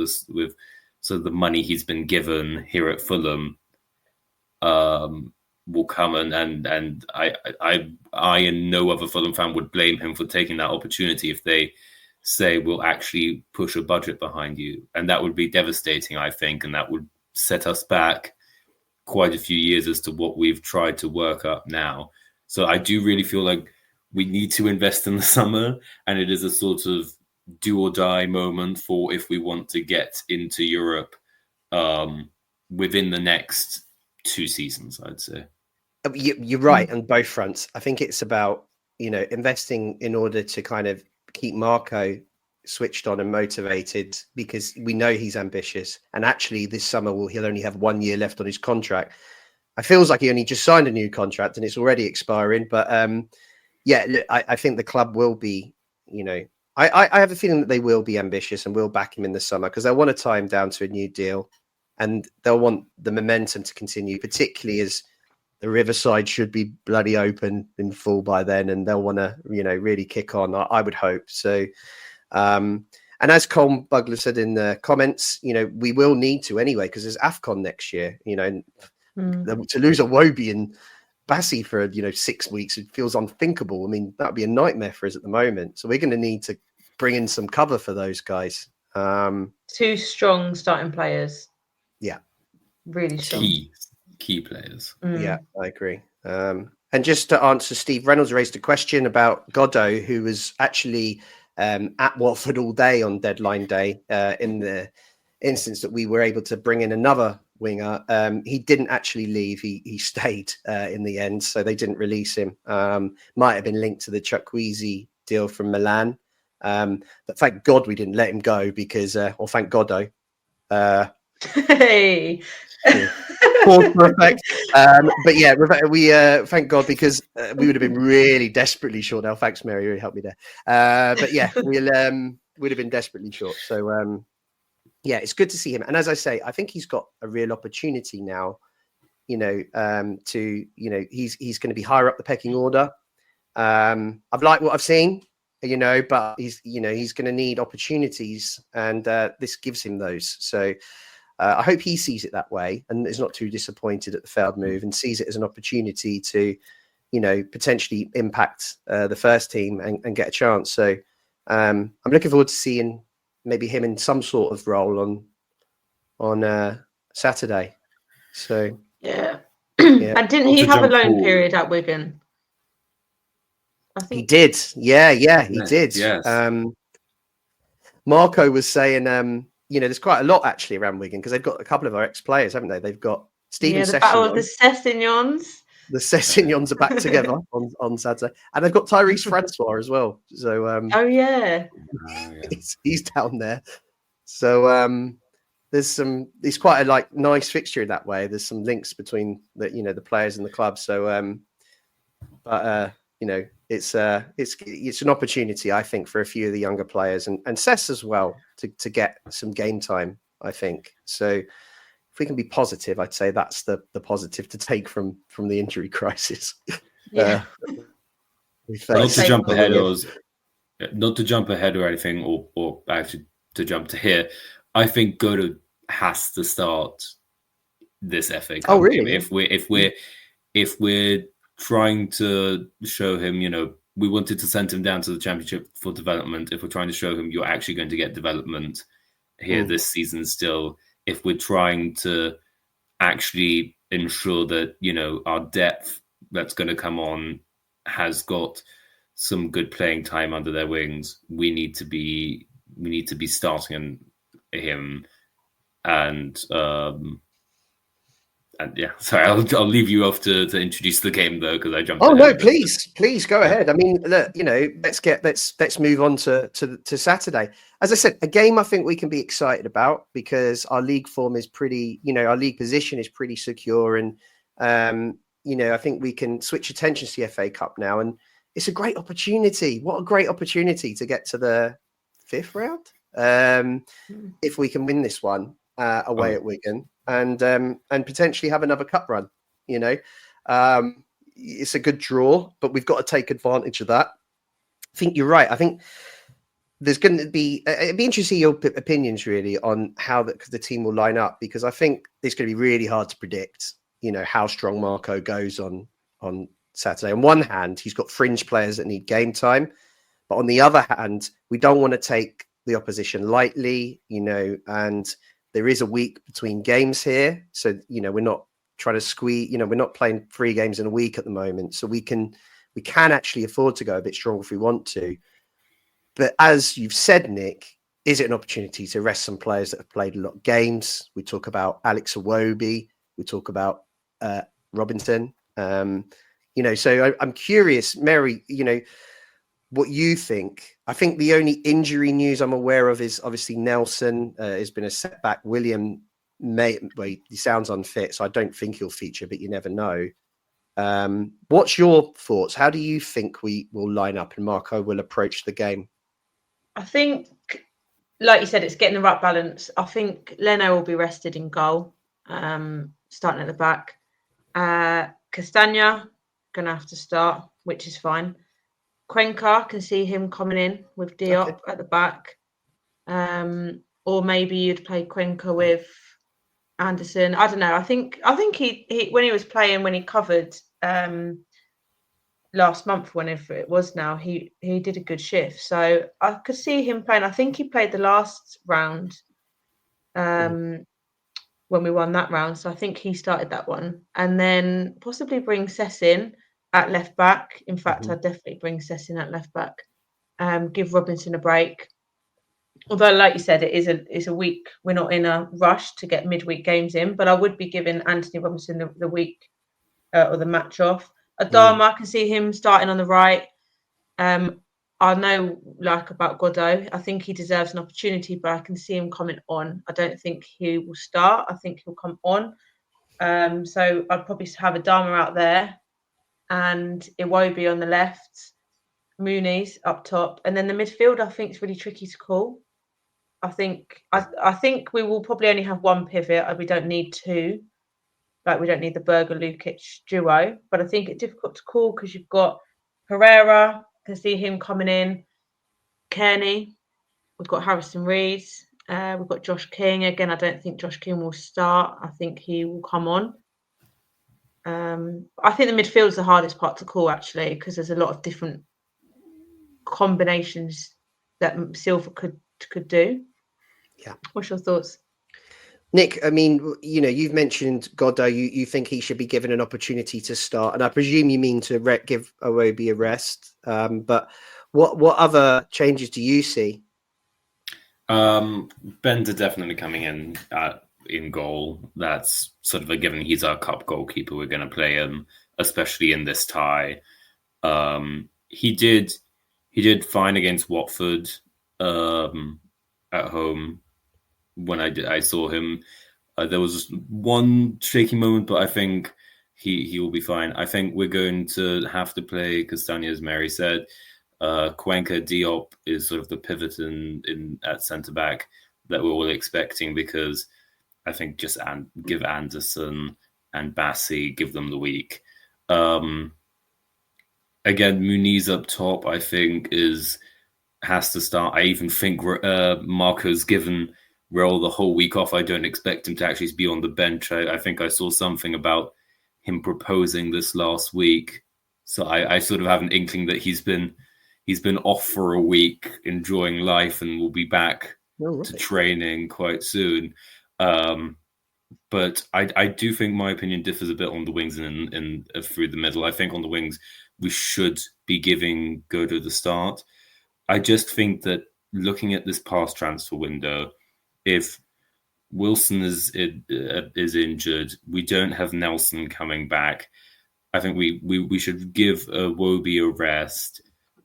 so the money he's been given here at Fulham, will come, and I and no other Fulham fan would blame him for taking that opportunity if they say we'll actually push a budget behind you, and that would be devastating, I think, and that would set us back quite a few years as to what we've tried to work up now. So I do really feel like we need to invest in the summer, and it is a sort of do or die moment for if we want to get into Europe within the next 2 seasons, I'd say. You're right on both fronts. I think it's about, you know, investing in order to kind of keep Marco switched on and motivated, because we know he's ambitious. And actually this summer he'll only have 1 year left on his contract. It feels like he only just signed a new contract and it's already expiring. But I think the club will be, you know, I have a feeling that they will be ambitious and will back him in the summer, because they'll want to tie him down to a new deal, and they'll want the momentum to continue, particularly as the Riverside should be bloody open in full by then, and they'll want to, you know, really kick on. I would hope so. And as Colm Bugler said in the comments, you know, we will need to anyway, because there's AFCON next year, you know, to lose a Wobie and Bassi for, you know, 6 weeks, it feels unthinkable. I mean, that would be a nightmare for us at the moment. So we're going to need to bring in some cover for those guys. 2 strong starting players. Yeah. Really strong. Key players. Yeah, I agree. And just to answer, Steve Reynolds raised a question about Godot, who was actually at Watford all day on deadline day, in the instance that we were able to bring in another winger. He didn't actually leave. He stayed in the end, so they didn't release him. Might have been linked to the Chukwueze deal from Milan. But thank God we didn't let him go, because, or thank Godot. Hey. Perfect. But yeah, we thank God, because we would have been really desperately short now. Thanks, Mary, you helped me there. But yeah, we'd have been desperately short. So yeah, it's good to see him. And as I say, I think he's got a real opportunity now, you know, to, you know, he's going to be higher up the pecking order. I've liked what I've seen, you know, but he's going to need opportunities, and this gives him those. So I hope he sees it that way and is not too disappointed at the failed move, and sees it as an opportunity to, you know, potentially impact the first team and get a chance. So I'm looking forward to seeing maybe him in some sort of role on Saturday. So yeah. And didn't he have a loan period at Wigan? I think he did. Yeah, he did. Yes. Marco was saying, you know, there's quite a lot actually around Wigan, because they've got a couple of our ex-players, haven't they? They've got Steven the battle of the Sessegnons. the Sessignons are back together on Saturday, and they've got Tyrese Francois as well. So Oh yeah, he's down there. So it's quite a nice fixture in that way. There's some links between the players and the club. So it's an opportunity, I think, for a few of the younger players and Sess as well to get some game time, I think. So if we can be positive, I'd say that's the positive to take from the injury crisis. yeah. Not to jump ahead or anything, or actually to jump to here. I think Godo has to start this FA Cup. Oh, really? If we're trying to show him, we wanted to send him down to the Championship for development. If we're trying to show him you're actually going to get development here this season still, if we're trying to actually ensure that, our depth that's going to come on has got some good playing time under their wings, we need to be starting him. And yeah, sorry, I'll leave you off to introduce the game though, because I jumped. Oh no, please go ahead. I mean, look, let's move on to Saturday. As I said, a game I think we can be excited about because our league form is pretty, our league position is pretty secure, and I think we can switch attention to the FA Cup now, and it's a great opportunity. What a great opportunity to get to the 5th round if we can win this one away at Wigan. And potentially have another cup run. It's a good draw, but we've got to take advantage of that. I think you're right. I think there's going to be. It'd be interesting your opinions really on how the team will line up, because I think it's going to be really hard to predict. How strong Marco goes on Saturday. On one hand, he's got fringe players that need game time, but on the other hand, we don't want to take the opposition lightly. And there is a week between games here. So, we're not trying to squeeze, we're not playing 3 games in a week at the moment. So we can actually afford to go a bit strong if we want to. But as you've said, Nick, is it an opportunity to rest some players that have played a lot of games? We talk about Alex Iwobi. We talk about Robinson. So I'm curious, Mary, what you think. I think the only injury news I'm aware of is obviously Nelson has been a setback. Willian he sounds unfit, so I don't think he'll feature, but you never know. What's your thoughts? How do you think we will line up and Marco will approach the game? I think, like you said, it's getting the right balance. I think Leno will be rested in goal, starting at the back. Castagna going to have to start, which is fine. Cuenca, can see him coming in with Diop at the back. Or maybe you'd play Cuenca with Anderson. I don't know. I think he when he was playing, when he covered last month, whenever it was now, he did a good shift. So I could see him playing. I think he played the last round when we won that round. So I think he started that one. And then possibly bring Sess in at left back. In fact, I'd definitely bring Sess in at left back. Give Robinson a break. Although, like you said, it's a week. We're not in a rush to get midweek games in, but I would be giving Anthony Robinson the week or the match off. Adama, I can see him starting on the right. I know, about Godot, I think he deserves an opportunity, but I can see him coming on. I don't think he will start. I think he'll come on. So I'd probably have Adama out there and Iwobi on the left, Mooney's up top, and then the midfield I think is really tricky to call. I think we will probably only have one pivot. We don't need 2. We don't need the Berger-Lukic duo, but I think it's difficult to call because you've got Herrera, can see him coming in, Kearney, we've got Harrison Reed, we've got Josh King. Again, I don't think Josh King will start. I think he will come on. I think the midfield is the hardest part to call, actually, because there's a lot of different combinations that Silva could do. Yeah. What's your thoughts? Nick, I mean, you've mentioned Godot. You think he should be given an opportunity to start, and I presume you mean to give Iwobi a rest. But what other changes do you see? Bender definitely coming in goal. That's sort of a given. He's our cup goalkeeper. We're going to play him. especially in this tie. He did fine against Watford at home. When I saw him, there was one shaky moment, but I think he will be fine. I think we're going to have to play Castagna, as Mary said. Cuenca Diop is sort of the pivot in at centre back that we're all expecting, because I think just give Anderson and Bassi, give them the week. Again, Muniz up top, I think has to start. I even think Marco's given Raul the whole week off. I don't expect him to actually be on the bench. I think I saw something about him proposing this last week, so I sort of have an inkling that he's been off for a week, enjoying life, and will be back to training quite soon. But I do think my opinion differs a bit on the wings and through the middle. I think on the wings we should be giving Godo the start. I just think that looking at this past transfer window, if Wilson is injured, we don't have Nelson coming back, I think we should give Wobie a rest.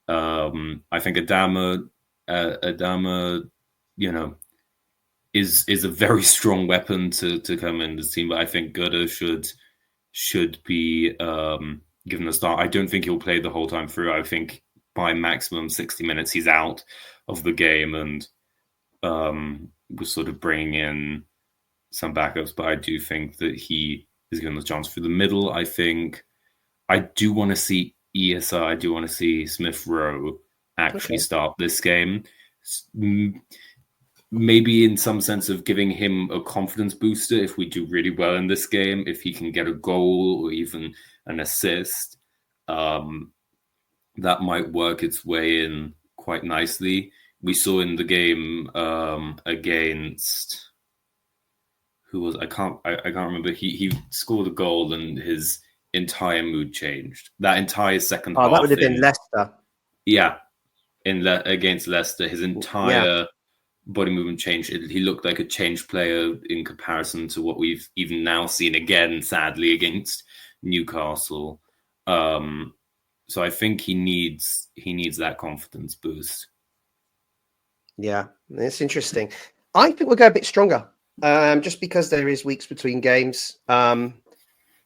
I think Adama, is a very strong weapon to come in the team, but I think Godo should be given a start. I don't think he'll play the whole time through. I think by maximum 60 minutes he's out of the game, and we're sort of bringing in some backups, but I do think that he is given the chance through the middle. I think I do want to see ESR, I do want to see Smith Rowe actually start this game. Maybe in some sense of giving him a confidence booster if we do really well in this game, if he can get a goal or even an assist, that might work its way in quite nicely. We saw in the game against I can't remember. He scored a goal and his entire mood changed. That entire second half. That would have been Leicester. Yeah, against Leicester, his entire body movement changed. He looked like a changed player in comparison to what we've even now seen again, sadly, against Newcastle. So I think he needs that confidence boost. Yeah, it's interesting. I think we'll go a bit stronger, just because there is weeks between games. I'm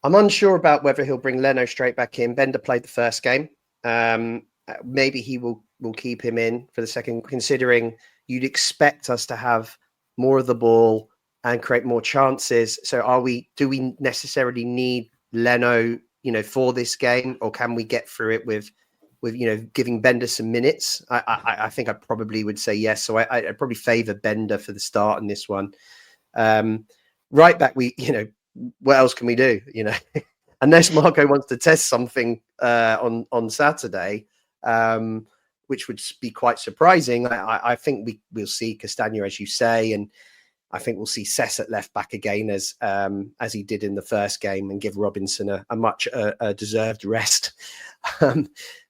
unsure about whether he'll bring Leno straight back in. Bender played the first game. Maybe he will keep him in for the second, considering you'd expect us to have more of the ball and create more chances. So do we necessarily need Leno, for this game, or can we get through it with giving Bender some minutes? I think I probably would say yes. So I'd probably favour Bender for the start in this one. Right back, what else can we do? Unless Marco wants to test something on Saturday, which would be quite surprising. I think we'll see Castagna, as you say, and I think we'll see Cess at left back again as he did in the first game, and give Robinson a much deserved rest.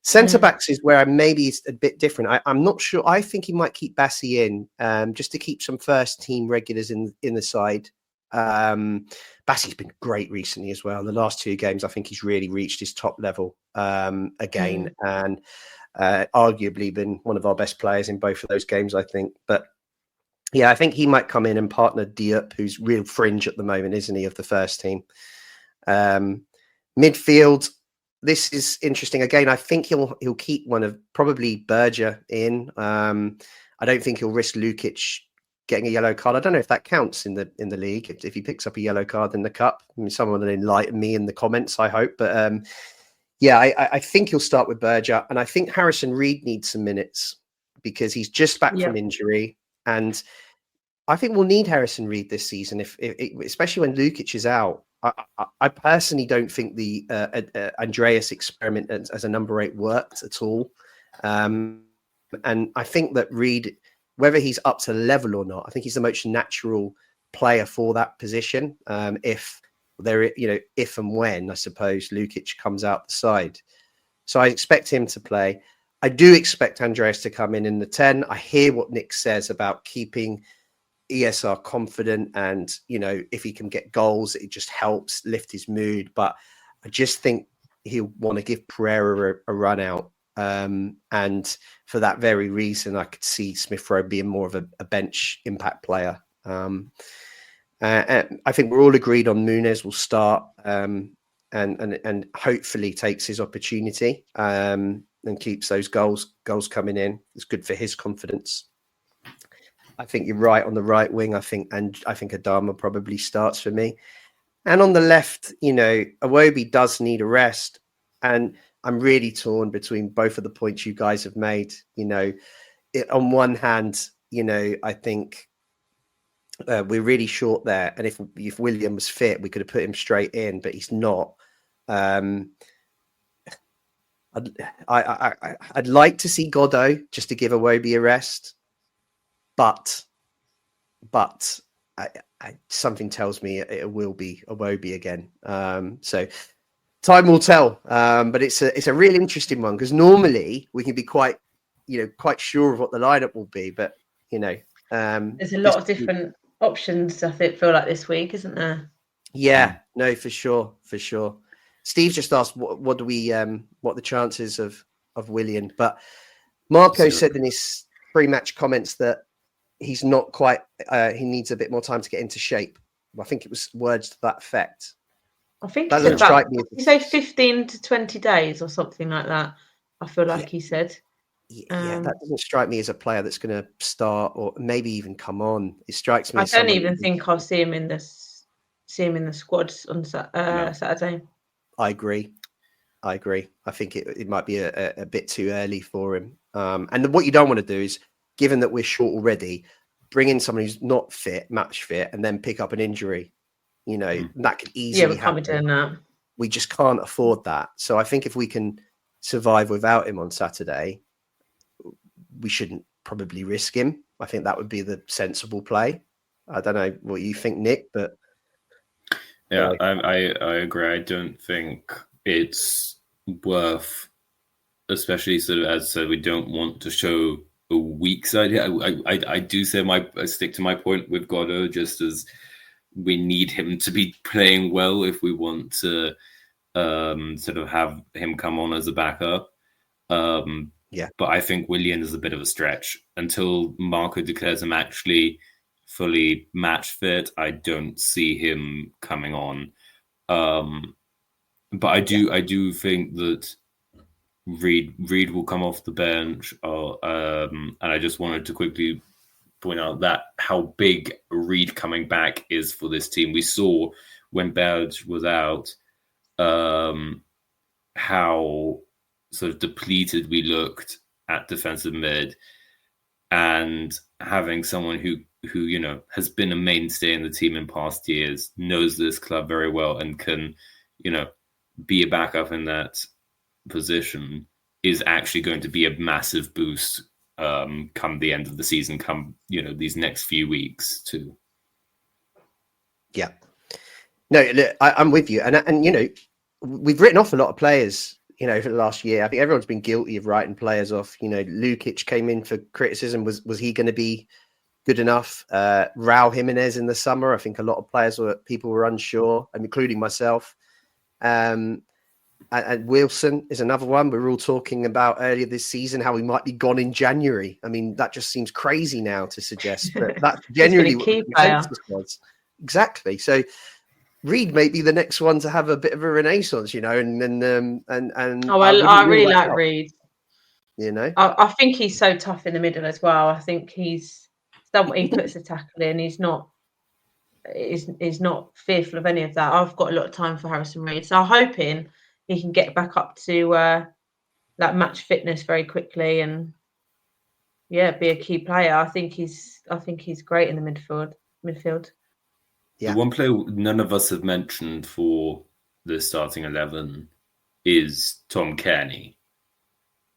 Centre backs is where maybe it's a bit different. I'm not sure. I think he might keep Bassi in just to keep some first team regulars in the side. Bassi's been great recently as well. The last two games, I think he's really reached his top level again, and arguably been one of our best players in both of those games, I think. But yeah, I think he might come in and partner Diop, who's real fringe at the moment, isn't he, of the first team. Midfield, this is interesting. Again, I think he'll keep one of probably Berger in. I don't think he'll risk Lukic getting a yellow card. I don't know if that counts in the league, if he picks up a yellow card in the cup. I mean, someone will enlighten me in the comments, I hope. But I think he'll start with Berger, and I think Harrison Reed needs some minutes because he's just back from injury, and I think we'll need Harrison Reed this season, if especially when Lukic is out. I personally don't think the Andreas experiment as a number 8 worked at all, and I think that Reed, whether he's up to level or not, I think he's the most natural player for that position. If and when, I suppose, Lukic comes out the side. So I expect him to play. I do expect Andreas to come in the 10. I hear what Nick says about keeping ESR confident, and, if he can get goals, it just helps lift his mood. But I just think he'll want to give Pereira a run out. And for that very reason, I could see Smith Rowe being more of a bench impact player. And I think we're all agreed on Muniz will start and hopefully takes his opportunity and keeps those goals coming in. It's good for his confidence. I think you're right on the right wing. I think Adama probably starts for me. And on the left, Iwobi does need a rest. And I'm really torn between both of the points you guys have made. On one hand, I think we're really short there. And if Willian was fit, we could have put him straight in, but he's not. I'd like to see Godot just to give Iwobi a rest. But something tells me it will be Iwobi again. So time will tell. But it's a really interesting one because normally we can be quite sure of what the lineup will be. But there's a lot of different options. I feel like this week, isn't there? Yeah, no, for sure. Steve just asked what the chances of Willian, but Marco said in his pre-match comments that he's not quite. He needs a bit more time to get into shape. I think it was words to that effect. I think that doesn't strike me. You say 15 to 20 days or something like that. I feel like he said. Yeah, that doesn't strike me as a player that's going to start or maybe even come on. It strikes me. I don't even think I'll see him in the squad on Saturday. I agree. I think it might be a bit too early for him. And what you don't want to do is, given that we're short already, bring in someone who's not fit, match fit, and then pick up an injury. That could easily happen. We can't be doing that. We just can't afford that. So I think if we can survive without him on Saturday, we shouldn't probably risk him. I think that would be the sensible play. I don't know what you think, Nick, but yeah, I agree. I don't think it's worth, especially sort of as we don't want to show a weak side here. I do say I stick to my point with Godot, just as we need him to be playing well if we want to sort of have him come on as a backup. Yeah, but I think Willian is a bit of a stretch until Marco declares him actually fully match fit. I don't see him coming on. But I do think that Reed will come off the bench. And I just wanted to quickly point out that how big Reed coming back is for this team. We saw when Berge was out how sort of depleted we looked at defensive mid, and having someone who has been a mainstay in the team in past years, knows this club very well, and can be a backup in that position is actually going to be a massive boost come the end of the season, come these next few weeks too. Yeah, no, look, I'm with you, and we've written off a lot of players for the last year. I think everyone's been guilty of writing players off. Lukic came in for criticism. Was he going to be good enough? Raul Jimenez in the summer, I think a lot of people were unsure, including myself. And Wilson is another one. We were all talking about earlier this season how he might be gone in January. I mean, that just seems crazy now to suggest, but that's genuinely what the consensus was. Exactly. So Reed may be the next one to have a bit of a renaissance, and I really like Reed. I think he's so tough in the middle as well. I think he's someone, he puts a tackle in. He's not fearful of any of that. I've got a lot of time for Harrison Reed, so I'm hoping he can get back up to that match fitness very quickly and be a key player. I think he's great in the midfield. Yeah. The one player none of us have mentioned for the starting 11 is Tom Kearney.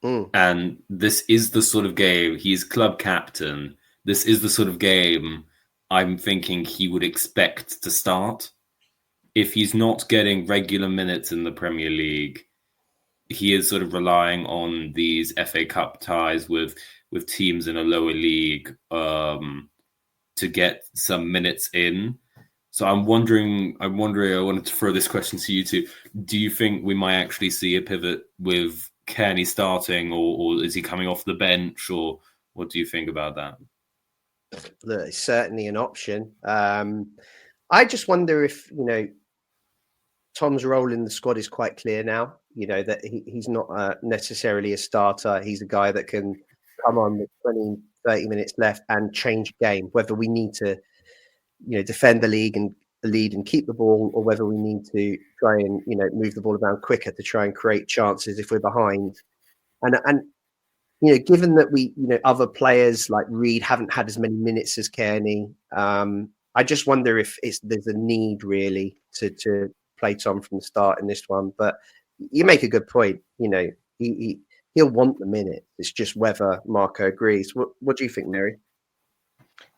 And this is the sort of game, he's club captain. This is the sort of game I'm thinking he would expect to start. If he's not getting regular minutes in the Premier League, he is sort of relying on these FA Cup ties with teams in a lower league to get some minutes in. So I'm wondering. I wanted to throw this question to you two. Do you think we might actually see a pivot with Kearney starting, or is he coming off the bench, or what do you think about that? Look, it's certainly an option. I just wonder if, Tom's role in the squad is quite clear now, that he's not necessarily a starter. He's a guy that can come on with 20, 30 minutes left and change game, whether we need to, defend the league and lead and keep the ball, or whether we need to try and, move the ball around quicker to try and create chances if we're behind. And given that we, other players like Reed haven't had as many minutes as Kearney, I just wonder if there's a need really to play Tom from the start in this one. But you make a good point. He'll want the minute. It's just whether Marco agrees. What do you think, Mary?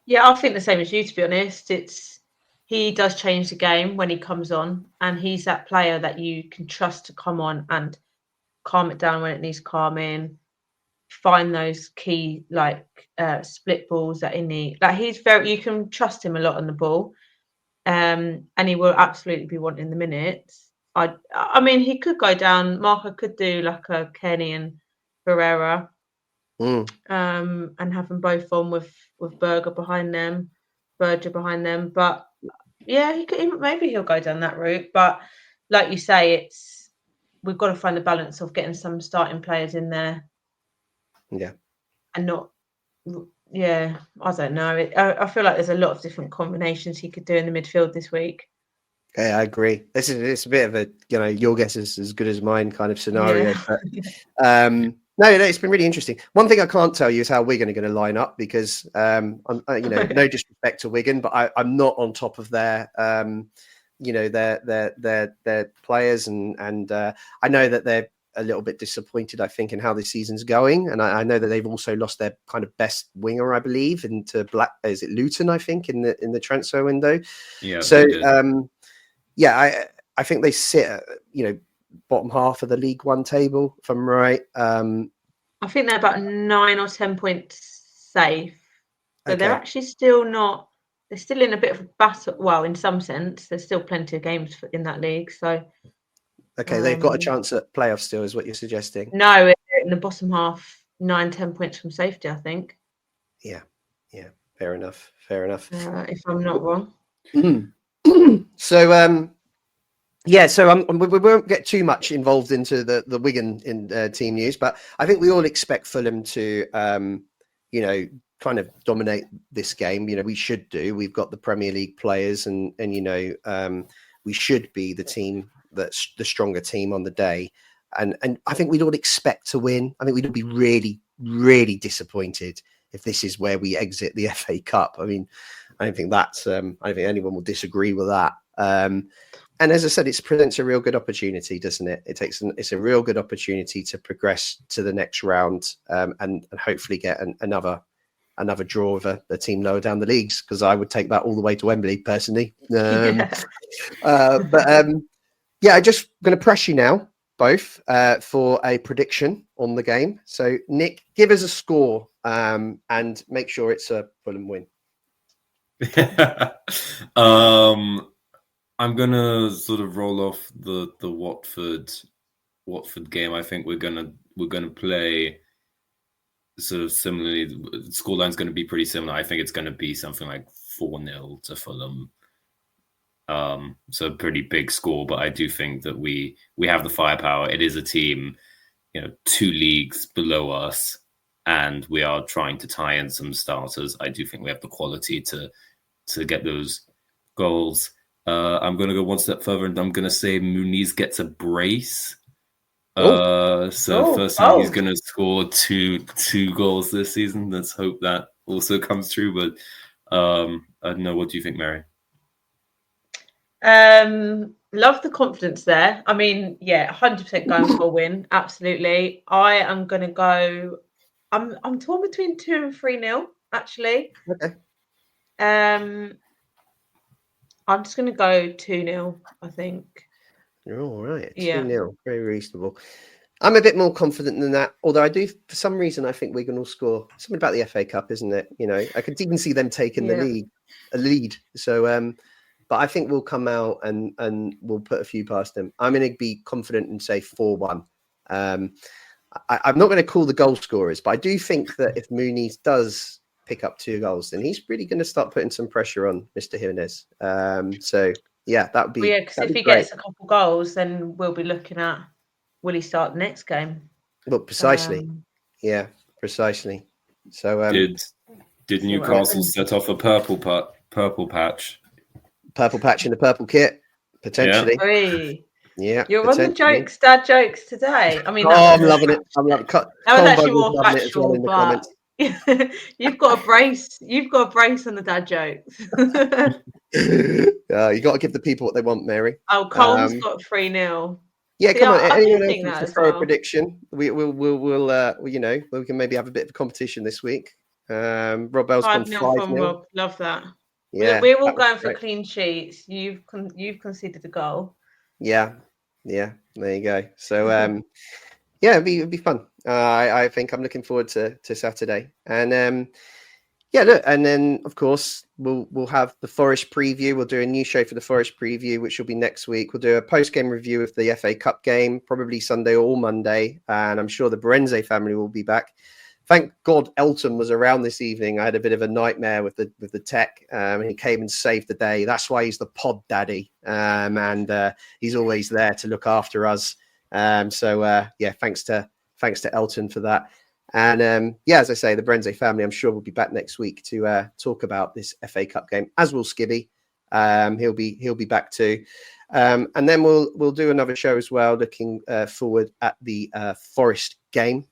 Yeah, I think the same as you, to be honest. He does change the game when he comes on, and he's that player that you can trust to come on and calm it down when it needs calming, find those key split balls that he needs. You can trust him a lot on the ball, and he will absolutely be wanting the minutes. I mean, he could go down. Marco could do like a Kenny and Herrera, and have them both on with Berger behind them, Berger behind them. But yeah, maybe he'll go down that route. But like you say, we've got to find the balance of getting some starting players in there. Yeah. And not, yeah, I don't know. I feel like there's a lot of different combinations he could do in the midfield this week. Yeah, I agree. It's a bit of a, your guess is as good as mine kind of scenario. Yeah. But no, it's been really interesting. One thing I can't tell you is how Wigan are going to line up, because I'm, no disrespect to Wigan, but I'm not on top of their, their players, and I know that they're a little bit disappointed, I think, in how this season's going, and I know that they've also lost their kind of best winger, I believe, into is it Luton, I think, in the transfer window. Yeah. So I think they sit at, bottom half of the League One table, if I'm right. I think they're about 9 or 10 points safe. So Okay. they're actually still not. They're still in a bit of a battle. Well, in some sense, there's still plenty of games in that league. So. Okay, they've got a chance at playoffs still, is what you're suggesting? No, in the bottom half, 9-10 points from safety, I think. Yeah, fair enough. If I'm not wrong. So, we won't get too much involved into the Wigan team news, but I think we all expect Fulham to, kind of dominate this game. We should do. We've got the Premier League players, and we should be the team that's the stronger team on the day. And I think we'd all expect to win. I think we'd be really, really disappointed if this is where we exit the FA Cup. I mean, I don't think I don't think anyone will disagree with that. And as I said, it presents a real good opportunity, doesn't it? It's a real good opportunity to progress to the next round, and hopefully get another draw of a team lower down the leagues, because I would take that all the way to Wembley personally. I'm just going to press you now both for a prediction on the game. So, Nick, give us a score, and make sure it's a Fulham win. I'm gonna sort of roll off the Watford game. I think we're gonna play sort of similarly. The scoreline's going to be pretty similar. I think it's going to be something like 4-0 to Fulham. So a pretty big score, but I do think that we have the firepower. It is a team, 2 leagues below us, and we are trying to tie in some starters. I do think we have the quality to get those goals. I'm going to go one step further, and I'm going to say Muniz gets a brace. First time he's going to score two goals this season. Let's hope that also comes true. But I don't know. What do you think, Mary? Love the confidence there. I mean, 100% going for a win. Absolutely. I am going to go. I'm torn between 2 and 3-0. Actually. Okay. I'm just going to go 2-0, I think. You're all right. 2-0. Yeah. Very reasonable. I'm a bit more confident than that. Although I do, for some reason, I think Wigan will score. Something about the FA Cup, isn't it? I could even see them taking the lead. So, but I think we'll come out and we'll put a few past them. I'm going to be confident and say 4-1. I'm not going to call the goal scorers, but I do think that if Muniz does pick up 2 goals, then he's really going to start putting some pressure on Mr. Jimenez. So yeah, that would be. Yeah, because if he gets a couple goals, then we'll be looking at, will he start the next game? Well, precisely. Yeah, precisely. So did Newcastle set off a purple patch? Purple patch in the purple kit, potentially. Yeah, you're on the dad jokes today. I mean, I'm loving it. I'm loving it. That was actually more factual, but you've got a brace. You've got a brace on the dad jokes. You got to give the people what they want, Mary. Oh, Cole's got 3-0. Yeah, come on. Anyone else wants to throw a prediction? We'll we can maybe have a bit of a competition this week. Rob Bell's gone 5-0 from Rob. Love that. Yeah, we're all going for clean sheets. You've conceded a goal. Yeah. There you go. So yeah, it'd be fun. I think I'm looking forward to Saturday, and look, and then of course we'll have the Forest preview. We'll do a new show for the Forest preview, which will be next week. We'll do a post-game review of the FA Cup game, probably Sunday or Monday, and I'm sure the Berenze family will be back. Thank God Elton was around this evening. I had a bit of a nightmare with the tech, and he came and saved the day. That's why he's the pod daddy, and he's always there to look after us. So thanks to Elton for that. And as I say, the Berenze family, I'm sure, will be back next week to talk about this FA Cup game, as will Skibby. He'll be back too. And then we'll do another show as well, looking forward at the Forest game,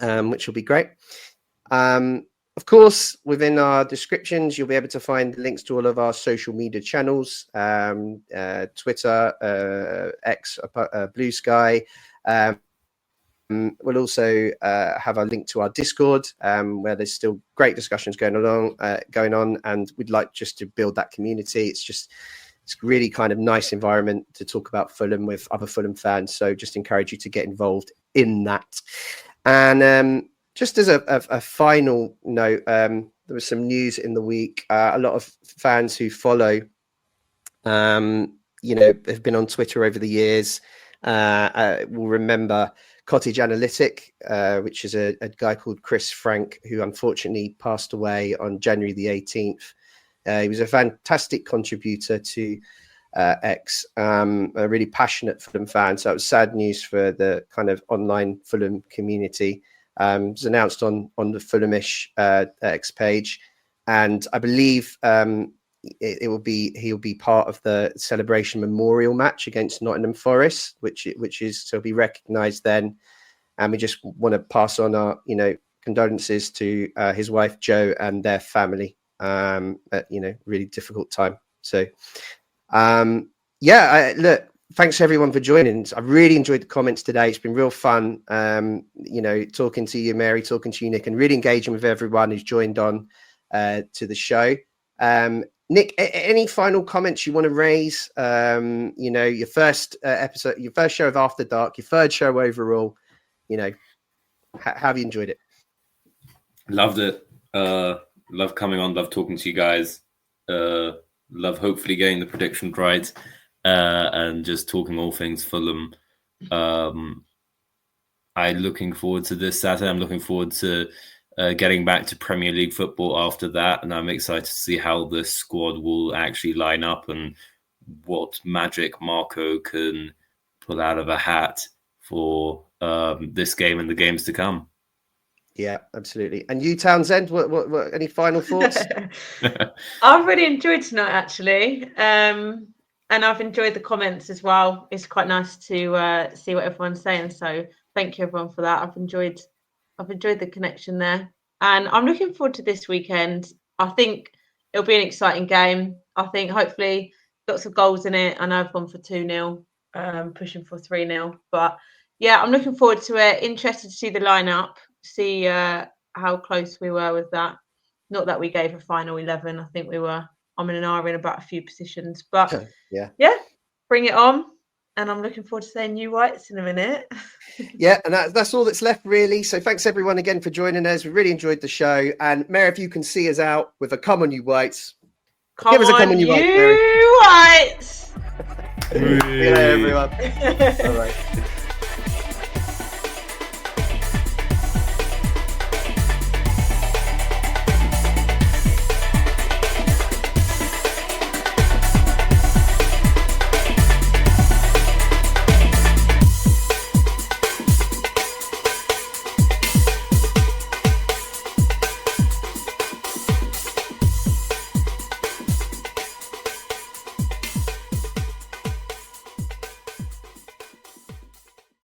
which will be great. Of course, within our descriptions, you'll be able to find links to all of our social media channels, Twitter, X, Blue Sky. We'll also have a link to our Discord, where there's still great discussions going on, and we'd like just to build that community. It's really kind of nice environment to talk about Fulham with other Fulham fans. So just encourage you to get involved in that. And just as a final note, there was some news in the week. A lot of fans who follow, have been on Twitter over the years, will remember Cottage Analytic, which is a guy called Chris Frank, who unfortunately passed away on January the 18th. He was a fantastic contributor to X, a really passionate Fulham fan. So it was sad news for the kind of online Fulham community. It was announced on the Fulhamish X page, and I believe he'll be part of the celebration memorial match against Nottingham Forest, which is so he'll be recognised then. And we just want to pass on our condolences to his wife Jo and their family at really difficult time. So look, thanks everyone for joining. I really enjoyed the comments today. It's been real fun, talking to you, Mary, talking to you, Nick, and really engaging with everyone who's joined on to the show. Nick, any final comments you want to raise? Your first episode, your first show of After Dark, your third show overall. How have you enjoyed it? Loved it. Love coming on. Love talking to you guys. Love hopefully getting the prediction right, and just talking all things Fulham. I'm looking forward to this Saturday. I'm looking forward to getting back to Premier League football after that, and I'm excited to see how the squad will actually line up and what magic Marco can pull out of a hat for this game and the games to come. Yeah, absolutely. And you, Townsend, what any final thoughts? I've really enjoyed tonight, actually, and I've enjoyed the comments as well. It's quite nice to see what everyone's saying. So thank you, everyone, for that. I've enjoyed the connection there, and I'm looking forward to this weekend. I think it'll be an exciting game. I think hopefully lots of goals in it. I know I've gone for 2-0, pushing for 3-0, but yeah, I'm looking forward to it. Interested to see the lineup, see how close we were with that. Not that we gave a final 11. I think we were I'm in about a few positions, but yeah, bring it on. And I'm looking forward to saying new whites in a minute. Yeah, and that's all that's left, really. So thanks, everyone, again for joining us. We really enjoyed the show. And Mary, if you can see us out with a come on, you whites. Give us a comment you Whites. See you later, everyone. All right.